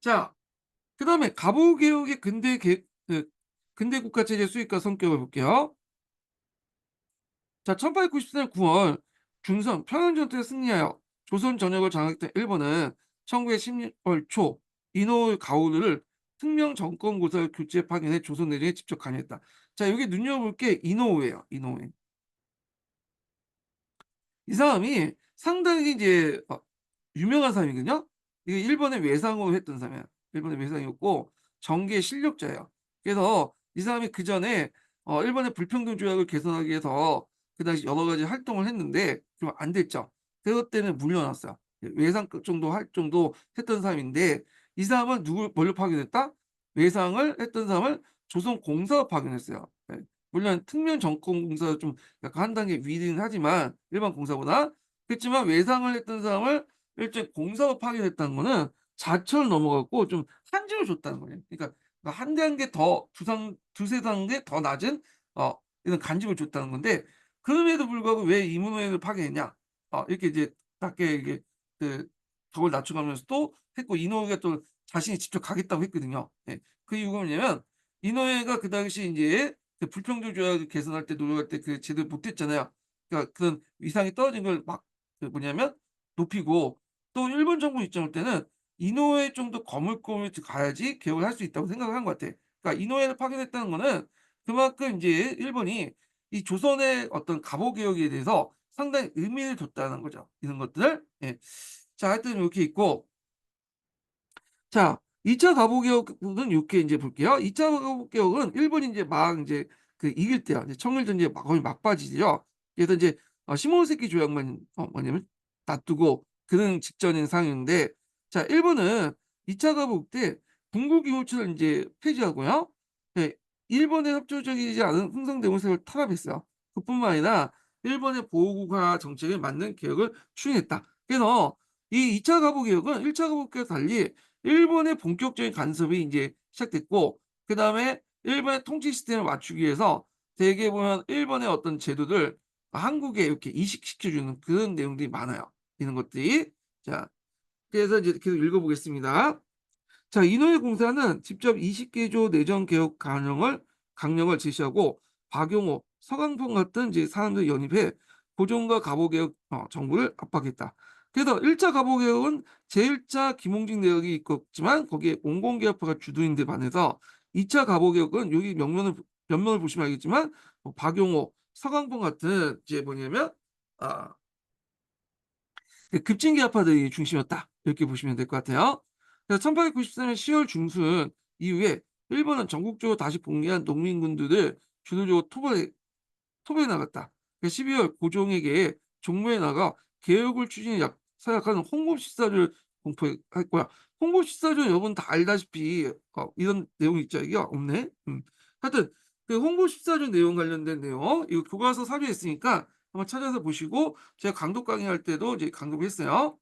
자, 그다음에 갑오 개혁의 근대 국가 체제 수립과 성격을 볼게요. 자, 1894년 9월 중성 평양전투에 승리하여 조선 전역을 장악했던 일본은 1910월 초 이노우의 가오를 특명 정권 고사를 교체 파견해 조선 내정에 직접 관여했다. 자, 여기 눈여볼 게 이노우예요. 이노우. 이 사람이 상당히 이제 유명한 사람이거든요. 이게 일본의 외상으로 했던 사람이야. 일본의 외상이었고 정계 실력자예요. 그래서 이 사람이 그 전에 일본의 불평등 조약을 개선하기 위해서 그 당시 여러 가지 활동을 했는데 좀 안 됐죠. 그것 때문에 물러났어요. 외상 정도 할 정도 했던 사람인데 이 사람은 누굴 뭘로 파견했다? 외상을 했던 사람을 조선 공사로 파견했어요. 네. 물론 특명 정권 공사가 좀 약간 한 단계 위긴 하지만 일반 공사보다 그렇지만 외상을 했던 사람을 일종의 공사로 파견했다는 거는 자처를 넘어갔고 좀 한직을 줬다는 거예요. 그러니까 한 단계 더 두세 단계 더 낮은 이런 간직을 줬다는 건데 그럼에도 불구하고 왜 이문호를 파견했냐? 이렇게 이제 낮게 이게 그 덕을 낮춰가면서 또 했고 이노우가 또 자신이 직접 가겠다고 했거든요. 예. 그 이유가 뭐냐면 이노우가 그 당시 이제 그 불평등 조약을 개선할 때 노력할 때 그 제대로 못했잖아요. 그러니까 그런 위상이 떨어진 걸 막 그 뭐냐면 높이고 또 일본 정부 입장일 때는 이노우에 좀 더 거물거물 가야지 개혁을 할 수 있다고 생각을 한 것 같아. 그러니까 이노우를 파견했다는 거는 그만큼 이제 일본이 이 조선의 어떤 갑오 개혁에 대해서 상당히 의미를 뒀다는 거죠. 이런 것들. 예. 자, 하여튼 이렇게 있고 자, 2차 가보개혁은 이렇게 이제 볼게요. 2차 가보개혁은 일본이 이제 막 이제 그 이길 때야. 이제 청일전쟁 거의 막바지죠. 그래서 이제 시모노세키 조약만 뭐냐면 놔두고 그런 직전인 상황인데, 자, 일본은 2차 가보개혁 때 군국유무처를 이제 폐지하고요. 네, 일본의 협조적이지 않은 흥성대원색을 탄압했어요. 그뿐만 아니라 일본의 보호국가 정책에 맞는 개혁을 추진했다. 그래서 이 2차 가보개혁은 1차 가보개혁과 달리 일본의 본격적인 간섭이 이제 시작됐고 그다음에 일본의 통치 시스템을 맞추기 위해서 대개 보면 일본의 어떤 제도들 한국에 이렇게 이식시켜 주는 그런 내용들이 많아요. 이런 것들이. 자, 그래서 이제 계속 읽어보겠습니다. 자, 이노ue 공사는 직접 20개조 내정 개혁 강령을 제시하고 박용호, 서강평 같은 이제 사람들 연입해 고종과 갑오 개혁 정부를 압박했다. 그래서 1차 갑오 개혁은 제1차 김홍직 내역이 있었지만 거기에 온건개혁파가 주도인데 반해서 2차 갑오 개혁은 여기 면면을 보시면 알겠지만 박용호, 서강평 같은 이제 뭐냐면 아, 급진개혁파들이 중심이었다. 이렇게 보시면 될 것 같아요. 그래서 1894년 10월 중순 이후에 일본은 전국적으로 다시 복귀한 농민군들을 주도적으로 토벌해 나갔다. 12월 고종에게 종로에 나가 개혁을 사약하는 홍보식사를 공포할 거야. 홍보식사를 여러분 다 알다시피 이런 내용이 있죠. 이게 없네. 하여튼 그 홍보식사전 내용 관련된 내용 이거 교과서 사료에 있으니까 한번 찾아서 보시고 제가 강독 강의할 때도 이제 강독했어요.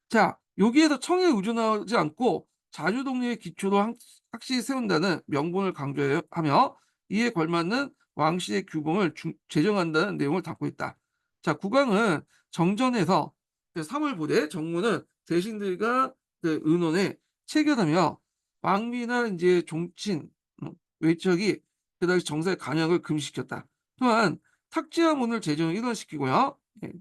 자, 여기에서 청에 의존하지 않고 자주독립의 기초로 확실히 세운다는 명분을 강조하며 이에 걸맞는 왕실의 규범을 제정한다는 내용을 담고 있다. 자, 국왕은 정전에서 3월 부대 정무는 대신들과 그 의논에 체결하며 왕비나 이제 종친 외척이 그 당시 정사의 간역을 금지시켰다. 또한 탁지화문을 제정을 일원시키고요. 예.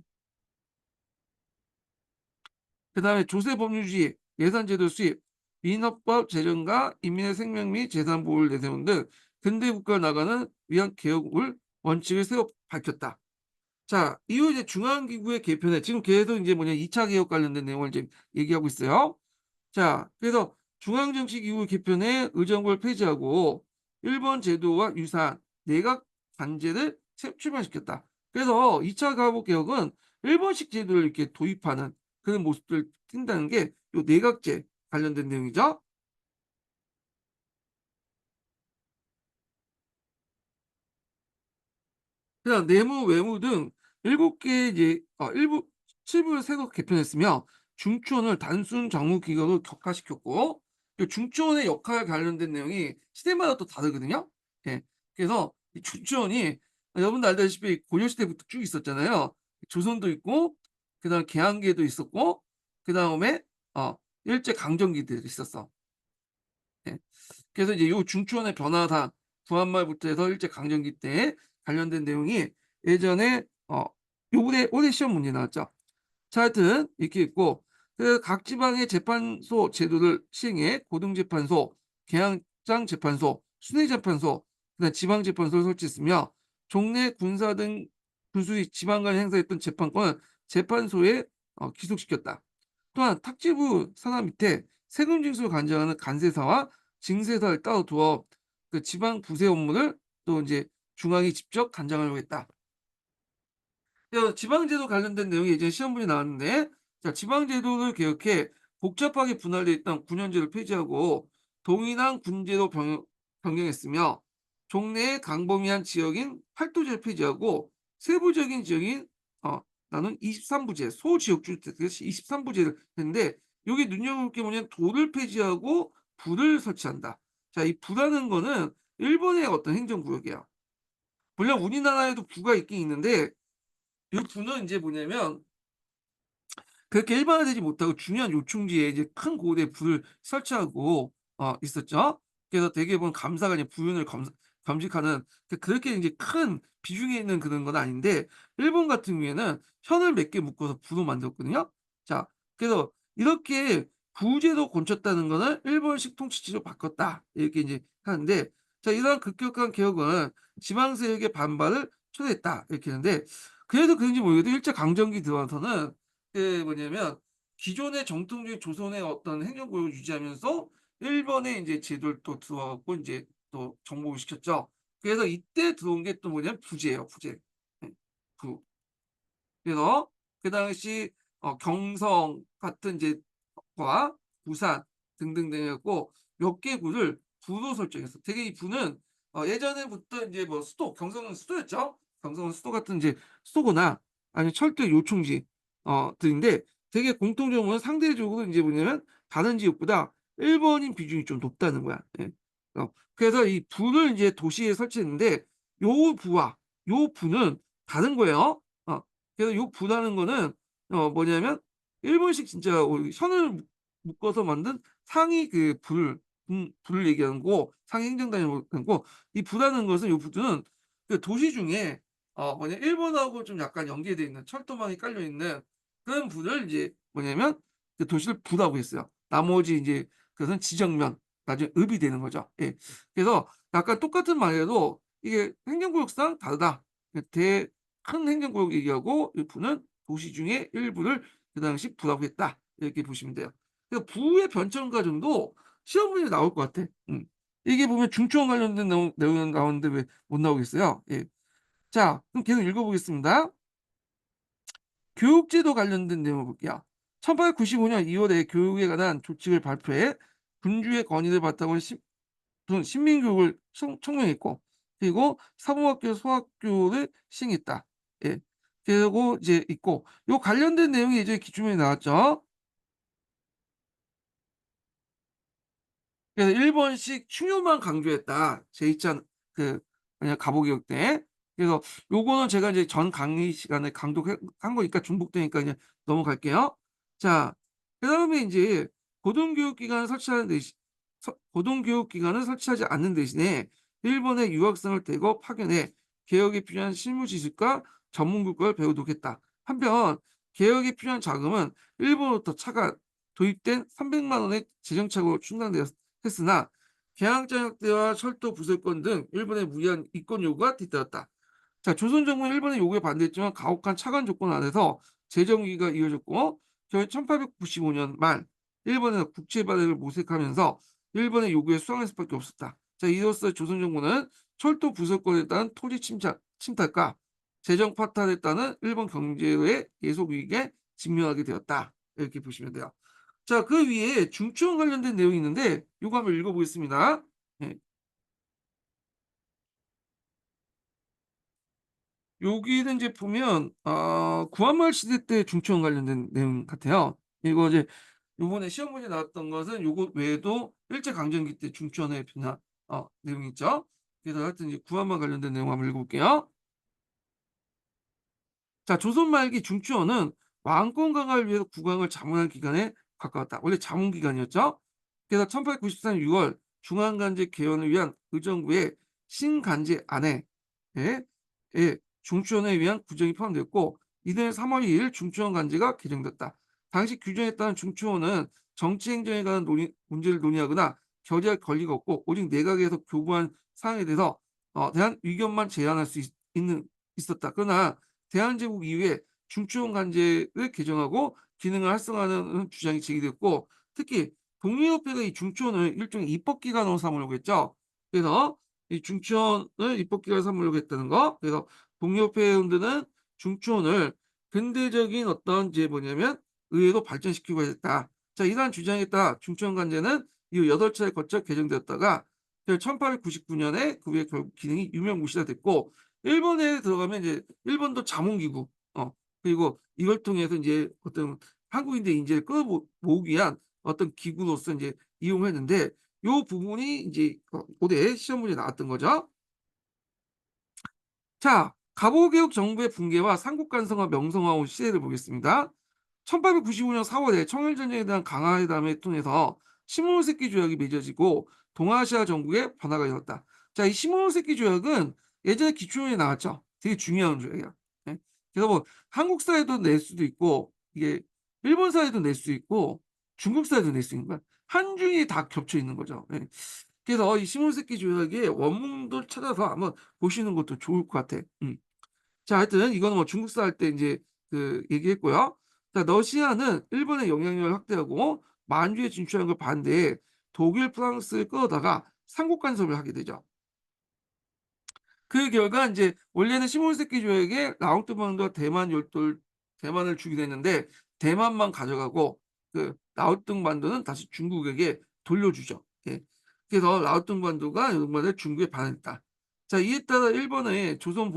그다음에 조세 법률주의, 예산제도 수입, 민헌법 제정과 인민의 생명 및 재산 보호를 내세운 등 근대 국가를 나가는 위한 개혁을 원칙을 세워 밝혔다. 자, 이후 이제 중앙기구의 개편에 지금 계속 이제 뭐냐 2차 개혁 관련된 내용을 이제 얘기하고 있어요. 자, 그래서 중앙정치기구 개편에 의정부를 폐지하고 일본 제도와 유사한 내각 관제를 출범시켰다. 그래서 2차 가부 개혁은 일본식 제도를 이렇게 도입하는 그런 모습을 띈다는 게 요 내각제 관련된 내용이죠. 그다음 내무, 외무 등 7개 이제 일부 7부를 새로 개편했으며 중추원을 단순 정무기관으로 격화시켰고 그 중추원의 역할 관련된 내용이 시대마다 또 다르거든요. 예. 그래서 이 중추원이 여러분도 알다시피 고려시대부터 쭉 있었잖아요. 조선도 있고 그다음에 개항계도 있었고 그다음에 일제강점기도 있었어. 예. 그래서 이제 요 중추원의 변화상 구한말부터 해서 일제강점기 때 관련된 내용이 예전에 요번에 올해 시험 문제 나왔죠. 자, 하여튼 이렇게 있고 각 지방의 재판소 제도를 시행해 고등재판소, 계양장재판소, 순회재판소, 그다음 지방재판소를 설치했으며 종래 군사 등 군수의 지방간에 행사했던 재판권을 재판소에 기속시켰다. 또한 탁지부 산하 밑에 세금 징수를 관장하는 간세사와 징세사를 따로 두어 그 지방 부세 업무를 또 이제 중앙이 직접 관장하려고 했다. 지방제도 관련된 내용이 이제 시험문제 나왔는데, 자, 지방제도를 개혁해 복잡하게 분할되어 있던 군현제를 폐지하고 동인항 군제도 변경했으며 종래의 강범위한 지역인 팔도제를 폐지하고 세부적인 지역인 나는 23부제 소지역주 23부제를 했는데 여기 눈여볼 게 뭐냐면 도를 폐지하고 부를 설치한다. 자, 이 부라는 거는 일본의 어떤 행정구역이야. 물론 우리나라에도 부가 있긴 있는데 이 부는 이제 뭐냐면 그렇게 일반화되지 못하고 중요한 요충지에 이제 큰 고대 불을 설치하고 있었죠. 그래서 대개 보면 감사가 이제 부윤을 감식하는 그렇게 이제 큰 비중이 있는 그런 건 아닌데 일본 같은 경우에는 현을 몇 개 묶어서 부로 만들었거든요. 자, 그래서 이렇게 부제도 곤쳤다는 거는 일본식 통치제로 바꿨다 이렇게 이제 하는데 자 이러한 급격한 개혁은 지방세력의 반발을 초래했다 이렇게 하는데 그래도 그런지 모르겠도 일제 강점기 들어와서는 그 뭐냐면 기존의 정통적인 조선의 어떤 행정구역을 유지하면서 일본의 이제 제도를 또 들어와갖고 이제 또 정복을 시켰죠. 그래서 이때 들어온 게 또 뭐냐면 부제예요, 부제. 네, 부. 그래서 그 당시 경성 같은 이제 과 부산 등등등이었고 몇 개 구를 부로 설정했어. 되게 이 부는 예전에부터 이제 뭐 수도, 경성은 수도였죠. 경성은 수도 같은 이제 수도거나 아니면 철도 요충지 들인데 되게 공통적으로 상대적으로 이제 뭐냐면 다른 지역보다 일본인 비중이 좀 높다는 거야. 예. 그래서 이 부를 이제 도시에 설치했는데 요 부와 요 부는 다른 거예요. 그래서 요 부라는 거는 뭐냐면 일본식 진짜 선을 묶어서 만든 상위 그 불을 얘기하는 거 상위 행정단위 얘기하는 거이 부라는 것은 요 부는 그 도시 중에 뭐냐 일본하고 좀 약간 연계되어 있는 철도망이 깔려 있는 그런 부를 이제 뭐냐면 그 도시를 부라고 했어요. 나머지 이제 그것은 지정면 나중에 읍이 되는 거죠. 예. 그래서 약간 똑같은 말해도 이게 행정구역상 다르다. 큰 행정구역 얘기하고 이 부는 도시 중에 일부를 그 당시 부라고 했다. 이렇게 보시면 돼요. 그러니까 부의 변천 과정도 시험 문제 나올 것 같아. 이게 보면 중초원 관련된 내용 나오는데 왜 못 나오겠어요? 예. 자, 그럼 계속 읽어보겠습니다. 교육제도 관련된 내용을 볼게요. 1895년 2월에 교육에 관한 조칙을 발표해 군주의 권위를 바탕으로 신민교육을 청명했고 그리고 사범학교 소학교를 시행했다. 예. 그리고 이제 있고 요 관련된 내용이 이제 기출문에 나왔죠. 그래서 일본식 충효만 강조했다. 제2차 그 그냥 가보개혁 때. 그래서 요거는 제가 이제 전 강의 시간에 강독한 거니까 중복되니까 그냥 넘어갈게요. 자, 그다음에 이제 고등교육기관을 설치하는 대신 고등교육기관을 설치하지 않는 대신에 일본의 유학생을 대거 파견해 개혁에 필요한 실무 지식과 전문 국어를 배우도록 했다. 한편 개혁에 필요한 자금은 일본으로부터 차관 도입된 300만 원의 재정착오로 충당되었으나 개항장 확대와 철도 부설권 등 일본의 무리한 이권 요구가 뒤따랐다. 자, 조선 정부는 일본의 요구에 반대했지만 가혹한 차관 조건 안에서 재정위기가 이어졌고 결 1895년 말 일본은 국채 발행을 모색하면서 일본의 요구에 수항할 수밖에 없었다. 자, 이로써 조선 정부는 철도 부설권에 따른 토지 침탈과 재정 파탄에 따른 일본 경제의 예속 위기에 직면하게 되었다. 이렇게 보시면 돼요. 자, 그 위에 중추원 관련된 내용이 있는데 이거 한번 읽어보겠습니다. 예. 여기는 이제 보면 구한말 시대 때 중추원 관련된 내용 같아요. 이거 이제 요번에 시험 문제 나왔던 것은 요것 외에도 일제강점기 때 중추원의 변화 내용 있죠. 그래서 하여튼 이제 구한말 관련된 내용 한번 읽어볼게요. 자, 조선 말기 중추원은 왕권 강화를 위해서 국왕을 자문한 기간에 가까웠다. 원래 자문 기간이었죠. 그래서 1894년 6월 중앙간제 개헌을 위한 의정부의 신간제 안에 중추원에 의한 규정이 포함되었고 이듬해 3월 2일 중추원 간제가 개정됐다. 당시 규정에 따른 중추원은 정치행정에 관한 문제를 논의하거나 결의할 권리가 없고 오직 내각에서 교부한 사항에 대해서 대한 의견만 제안할 수 있었다. 그러나 대한제국 이후에 중추원 간제를 개정하고 기능을 활성화하는 주장이 제기됐고 특히 독립협회가 이 중추원을 일종의 입법기관으로 삼으려고 했죠. 그래서 이 중추원을 입법기관으로 삼으려고 했다는 거. 그래서 독립협회 회원들은 중추원을 근대적인 어떤 이제 뭐냐면 의회로 발전시키고 했다. 자, 이러한 주장에 따라 중추원 간제는 이후 8차례 거쳐 개정되었다가 1899년에 그 후에 결국 기능이 유명무실화 됐고 일본에 들어가면 이제 일본도 자문기구 그리고 이걸 통해서 이제 어떤 한국인들 인재를 끌어모으기 위한 어떤 기구로서 이제 이용했는데 요 부분이 이제 고대 시험 문제 나왔던 거죠. 자, 갑오개혁 정부의 붕괴와 삼국간성화 명성화 온 시대를 보겠습니다. 1895년 4월에 청일전쟁에 대한 강화회담을 통해서 시모노세키 조약이 맺어지고 동아시아 정국의 변화가 일어났다. 자, 이 시모노세키 조약은 예전에 기초론에 나왔죠. 되게 중요한 조약이야. 네? 그래서 뭐 한국 사회도 낼 수도 있고 이게 일본 사회도 낼 수 있고 중국 사회도 낼 수 있는 거야. 한중이 다 겹쳐 있는 거죠. 네. 그래서 이 시모노세키 조약의 원문도 찾아서 한번 보시는 것도 좋을 것 같아. 자, 하여튼 이거는 뭐 중국사 할 때 이제 그 얘기했고요. 자, 러시아는 일본의 영향력을 확대하고 만주에 진출한 걸 반대해 독일, 프랑스를 끌어다가 삼국 간섭을 하게 되죠. 그 결과 이제 원래는 시몬세키 조약에 라오트방과 대만 열돌 대만을 주기로 했는데 대만만 가져가고 그 라오뚱반도는 다시 중국에게 돌려주죠. 예. 그래서 라오뚱반도가 이번에 중국에 반했다. 자, 이에 따라 일본의 조선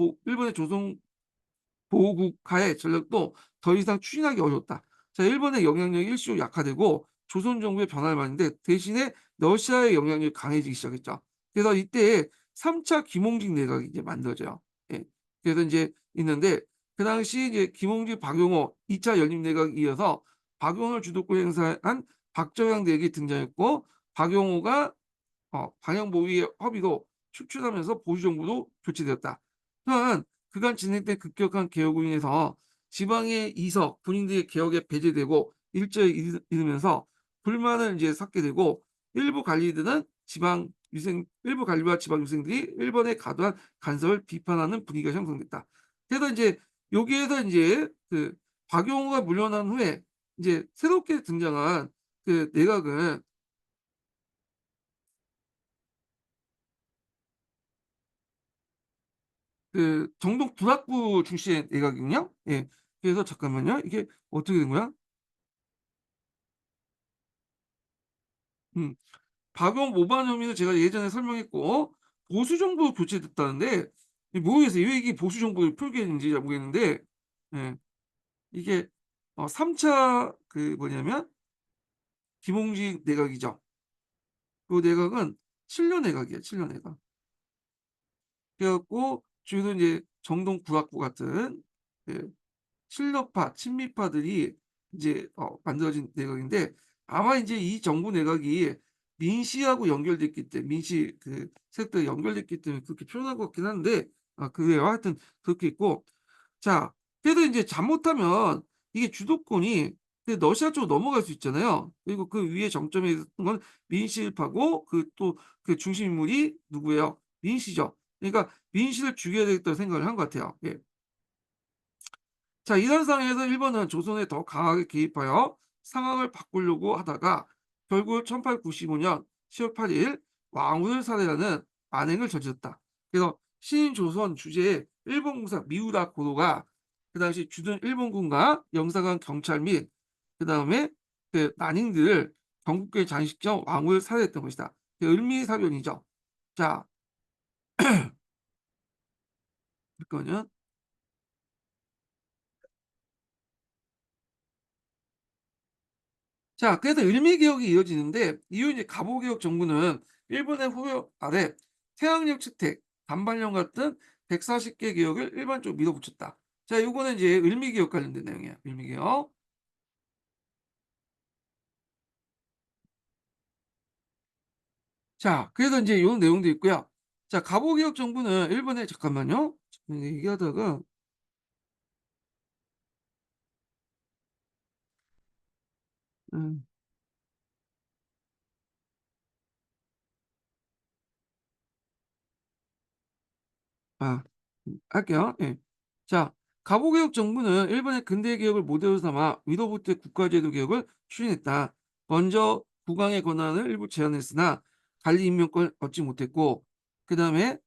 보호국가의 전략도 더 이상 추진하기 어려웠다. 자, 일본의 영향력이 일시적으로 약화되고 조선 정부의 변화를 맞는데 대신에 러시아의 영향력이 강해지기 시작했죠. 그래서 이때 3차 김홍직 내각이 이제 만들어져요. 예. 그래서 이제 있는데 그 당시 이제 김홍직, 박용호 2차 연립 내각에 이어서 박용호를 주도권 행사한 박정양 내각이 등장했고 박용호가 방향보위의 허비로 축출하면서 보수정부도 교체되었다. 또한 그간 진행된 급격한 개혁으로 인해서 지방의 이석, 군인들의 개혁에 배제되고 일제에 이르면서 불만을 이제 샀게 되고 일부 관리와 지방 유생들이 일본의 과도한 간섭을 비판하는 분위기가 형성됐다. 그래서 이제 여기에서 이제 그 박용호가 물러난 후에 이제 새롭게 등장한 그 내각은 그 정동 군악부 출신의 내각이군요. 예. 그래서 잠깐만요. 이게 어떻게 된 거야? 음. 박용 모반 혐의는 제가 예전에 설명했고 보수 정부 교체됐다는데 모르겠어요. 왜 이게 보수 정부 표기인지 잘 모르겠는데 예. 이게 3차 그 뭐냐면 김홍식 내각이죠. 그 내각은 7년 내각이에요. 7년 내각. 그래갖고 주로 이제 정동 구락부 같은 그 친러파, 친미파들이 이제 만들어진 내각인데 아마 이제 이 정부 내각이 민씨하고 연결됐기 때문에 민씨 그 세력들이 연결됐기 때문에 그렇게 표현한 것 같긴 한데 그래요. 하여튼 그렇게 있고 자 그래도 이제 잘못하면 이게 주도권이 근데 러시아 쪽으로 넘어갈 수 있잖아요. 그리고 그 위에 정점에 있었던 건 민실파고 또 그 중심 인물이 누구예요? 민씨죠. 그러니까 민씨를 죽여야 되겠다는 생각을 한 것 같아요. 예. 자, 이런 상황에서 일본은 조선에 더 강하게 개입하여 상황을 바꾸려고 하다가 결국 1895년 10월 8일 왕후를 살해하는 만행을 저질렀다. 그래서 신조선 주재의 일본 공사 미우라 고도가 그 당시 주둔 일본군과 영사관 경찰 및 그다음에 그 난인들을 전국에 장식점 왕후를 살해했던 것이다. 을미사변이죠. 자, 잠깐만요. 자, 그래서 을미개혁이 이어지는데 이후 이제 갑오개혁 정부는 일본의 후보 아래 태양력 채택, 반발령 같은 140개 개혁을 일반적으로 밀어붙였다. 자, 요거는 이제 을미개혁 관련된 내용이에요. 을미개혁. 자, 그래서 이제 요 내용도 있고요. 자, 갑오개혁 정부는 일본에 잠깐만요. 얘기하다가 음. 아, 할게요. 예. 자, 갑오개혁 정부는 일본의 근대 개혁을 모델로 삼아 위로부터 국가제도 개혁을 추진했다. 먼저 국왕의 권한을 일부 제한했으나 관리 임명권을 얻지 못했고, 그 다음에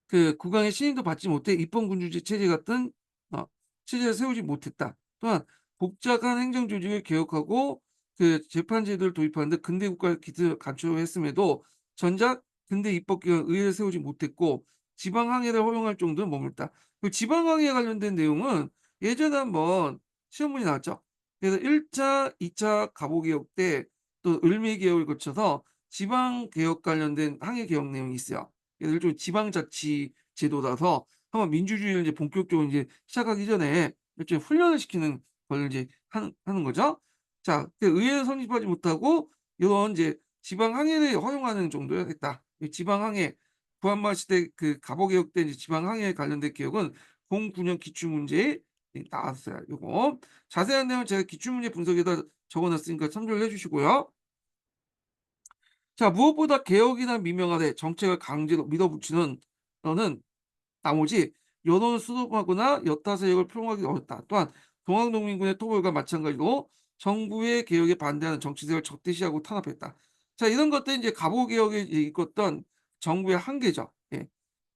그 국왕의 신임도 받지 못해 입헌군주제 체제 같은 어, 체제를 세우지 못했다. 또한 복잡한 행정 조직을 개혁하고 그 재판 제도를 도입하는 데 근대 국가의 기틀을 갖추었음에도 전작 근대 입법기관 의회를 세우지 못했고 지방 항해를 허용할 정도로 머물다. 그 지방 항해 관련된 내용은 예전에 한번 시험문이 나왔죠. 그래서 1차, 2차 갑오개혁 때 또 을미개혁을 거쳐서 지방 개혁 관련된 항해 개혁 내용이 있어요. 일종의 지방자치 제도라서 한번 민주주의를 이제 본격적으로 이제 시작하기 전에 일종의 훈련을 시키는 걸 이제 하는 거죠. 자, 그 의회를 성립하지 못하고 이런 이제 지방 항해를 허용하는 정도였다. 이 지방 항해 부한말 시대 그 갑오개혁 때 이제 지방 항해에 관련된 개혁은 09년 기출문제에 나왔어요. 요거 자세한 내용은 제가 기출문제 분석에다 적어놨으니까 참조를 해주시고요. 자, 무엇보다 개혁이나 미명하되 정책을 강제로 밀어붙이는 너는 나머지 여론을 수습하거나 여타 세력을 표명하기 어렵다. 또한 동학농민군의 토벌과 마찬가지로 정부의 개혁에 반대하는 정치 세력을 적대시하고 탄압했다. 자, 이런 것들이 이제 갑오개혁에 이끌었던 정부의 한계죠. 예.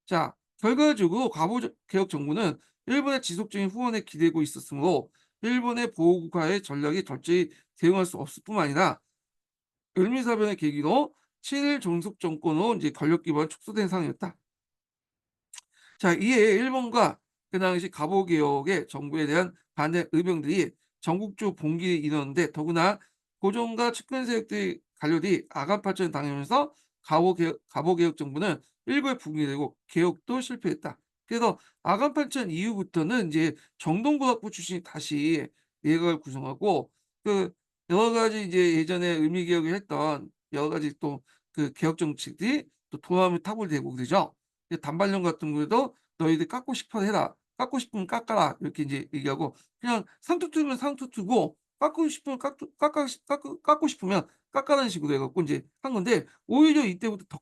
자, 결과적으로 갑오개혁 정부는 일본의 지속적인 후원에 기대고 있었으므로 일본의 보호국가의 전략이 철저히 대응할 수 없을 뿐만 아니라 을미사변의 계기로 친일 종속 정권으로 이제 권력 기반이 축소된 상황이었다. 자, 이에 일본과 그 당시 갑오개혁의 정부에 대한 반대 의병들이 전국적 봉기를 이뤘는데 더구나 고종과 측근 세력들이 갈려뒤 아간파전을 당하면서 갑오개혁 정부는 일부에 붕괴되고 개혁도 실패했다. 그래서 아간판천 이후부터는 이제 정동고등학부 출신이 다시 내각을 구성하고 그 여러 가지 이제 예전에 의미개혁을 했던 여러 가지 또 그 개혁 정책들이 또 도마에 타골되고 그러죠. 단발령 같은 거에도 너희들 깎고 싶어 해라. 깎고 싶으면 깎아라. 이렇게 이제 얘기하고 그냥 상투투면 상투투고 깎고 싶으면 깎고 싶으면 깎아라는 식으로 해갖고 이제 한 건데 오히려 이때부터 더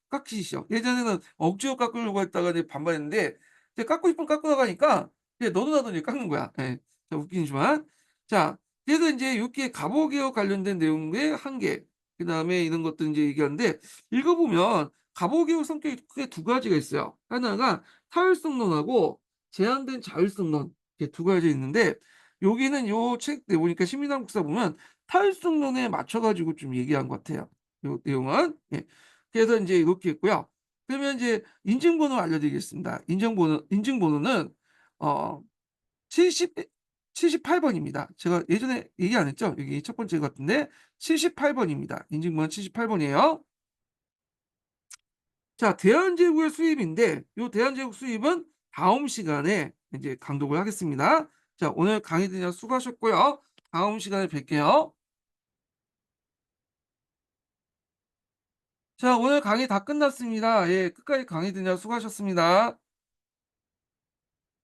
깎기 시작. 예전에는 억지로 깎으려고 했다가 이제 반발했는데 이제 깎고 싶으면 깎으라고 하니까 이제 너도 나도 이제 깎는 거야. 예. 자, 웃기지만 자, 그래서 이제 이렇게 갑오개혁 관련된 내용의 한계 그다음에 이런 것들 이제 얘기하는데 읽어보면 갑오개혁 성격이 크게 두 가지가 있어요. 하나가 타율성론하고 제한된 자율성론 이렇게 두 가지 있는데 여기는 요 책 내보니까 시민한국사 보면 타율성론에 맞춰가지고 좀 얘기한 것 같아요. 요 내용은 예. 그래서 이제 이렇게 있고요. 그러면 이제 인증번호 알려드리겠습니다. 인증번호는 어 70, 78번입니다. 제가 예전에 얘기 안 했죠? 여기 첫 번째 같은데 78번입니다. 인증번호 78번이에요. 자, 대한제국의 수입인데 이 대한제국 수입은 다음 시간에 이제 강독을 하겠습니다. 자, 오늘 강의 듣느라 수고하셨고요. 다음 시간에 뵐게요. 자, 오늘 강의 다 끝났습니다. 예, 끝까지 강의 듣느라 수고하셨습니다.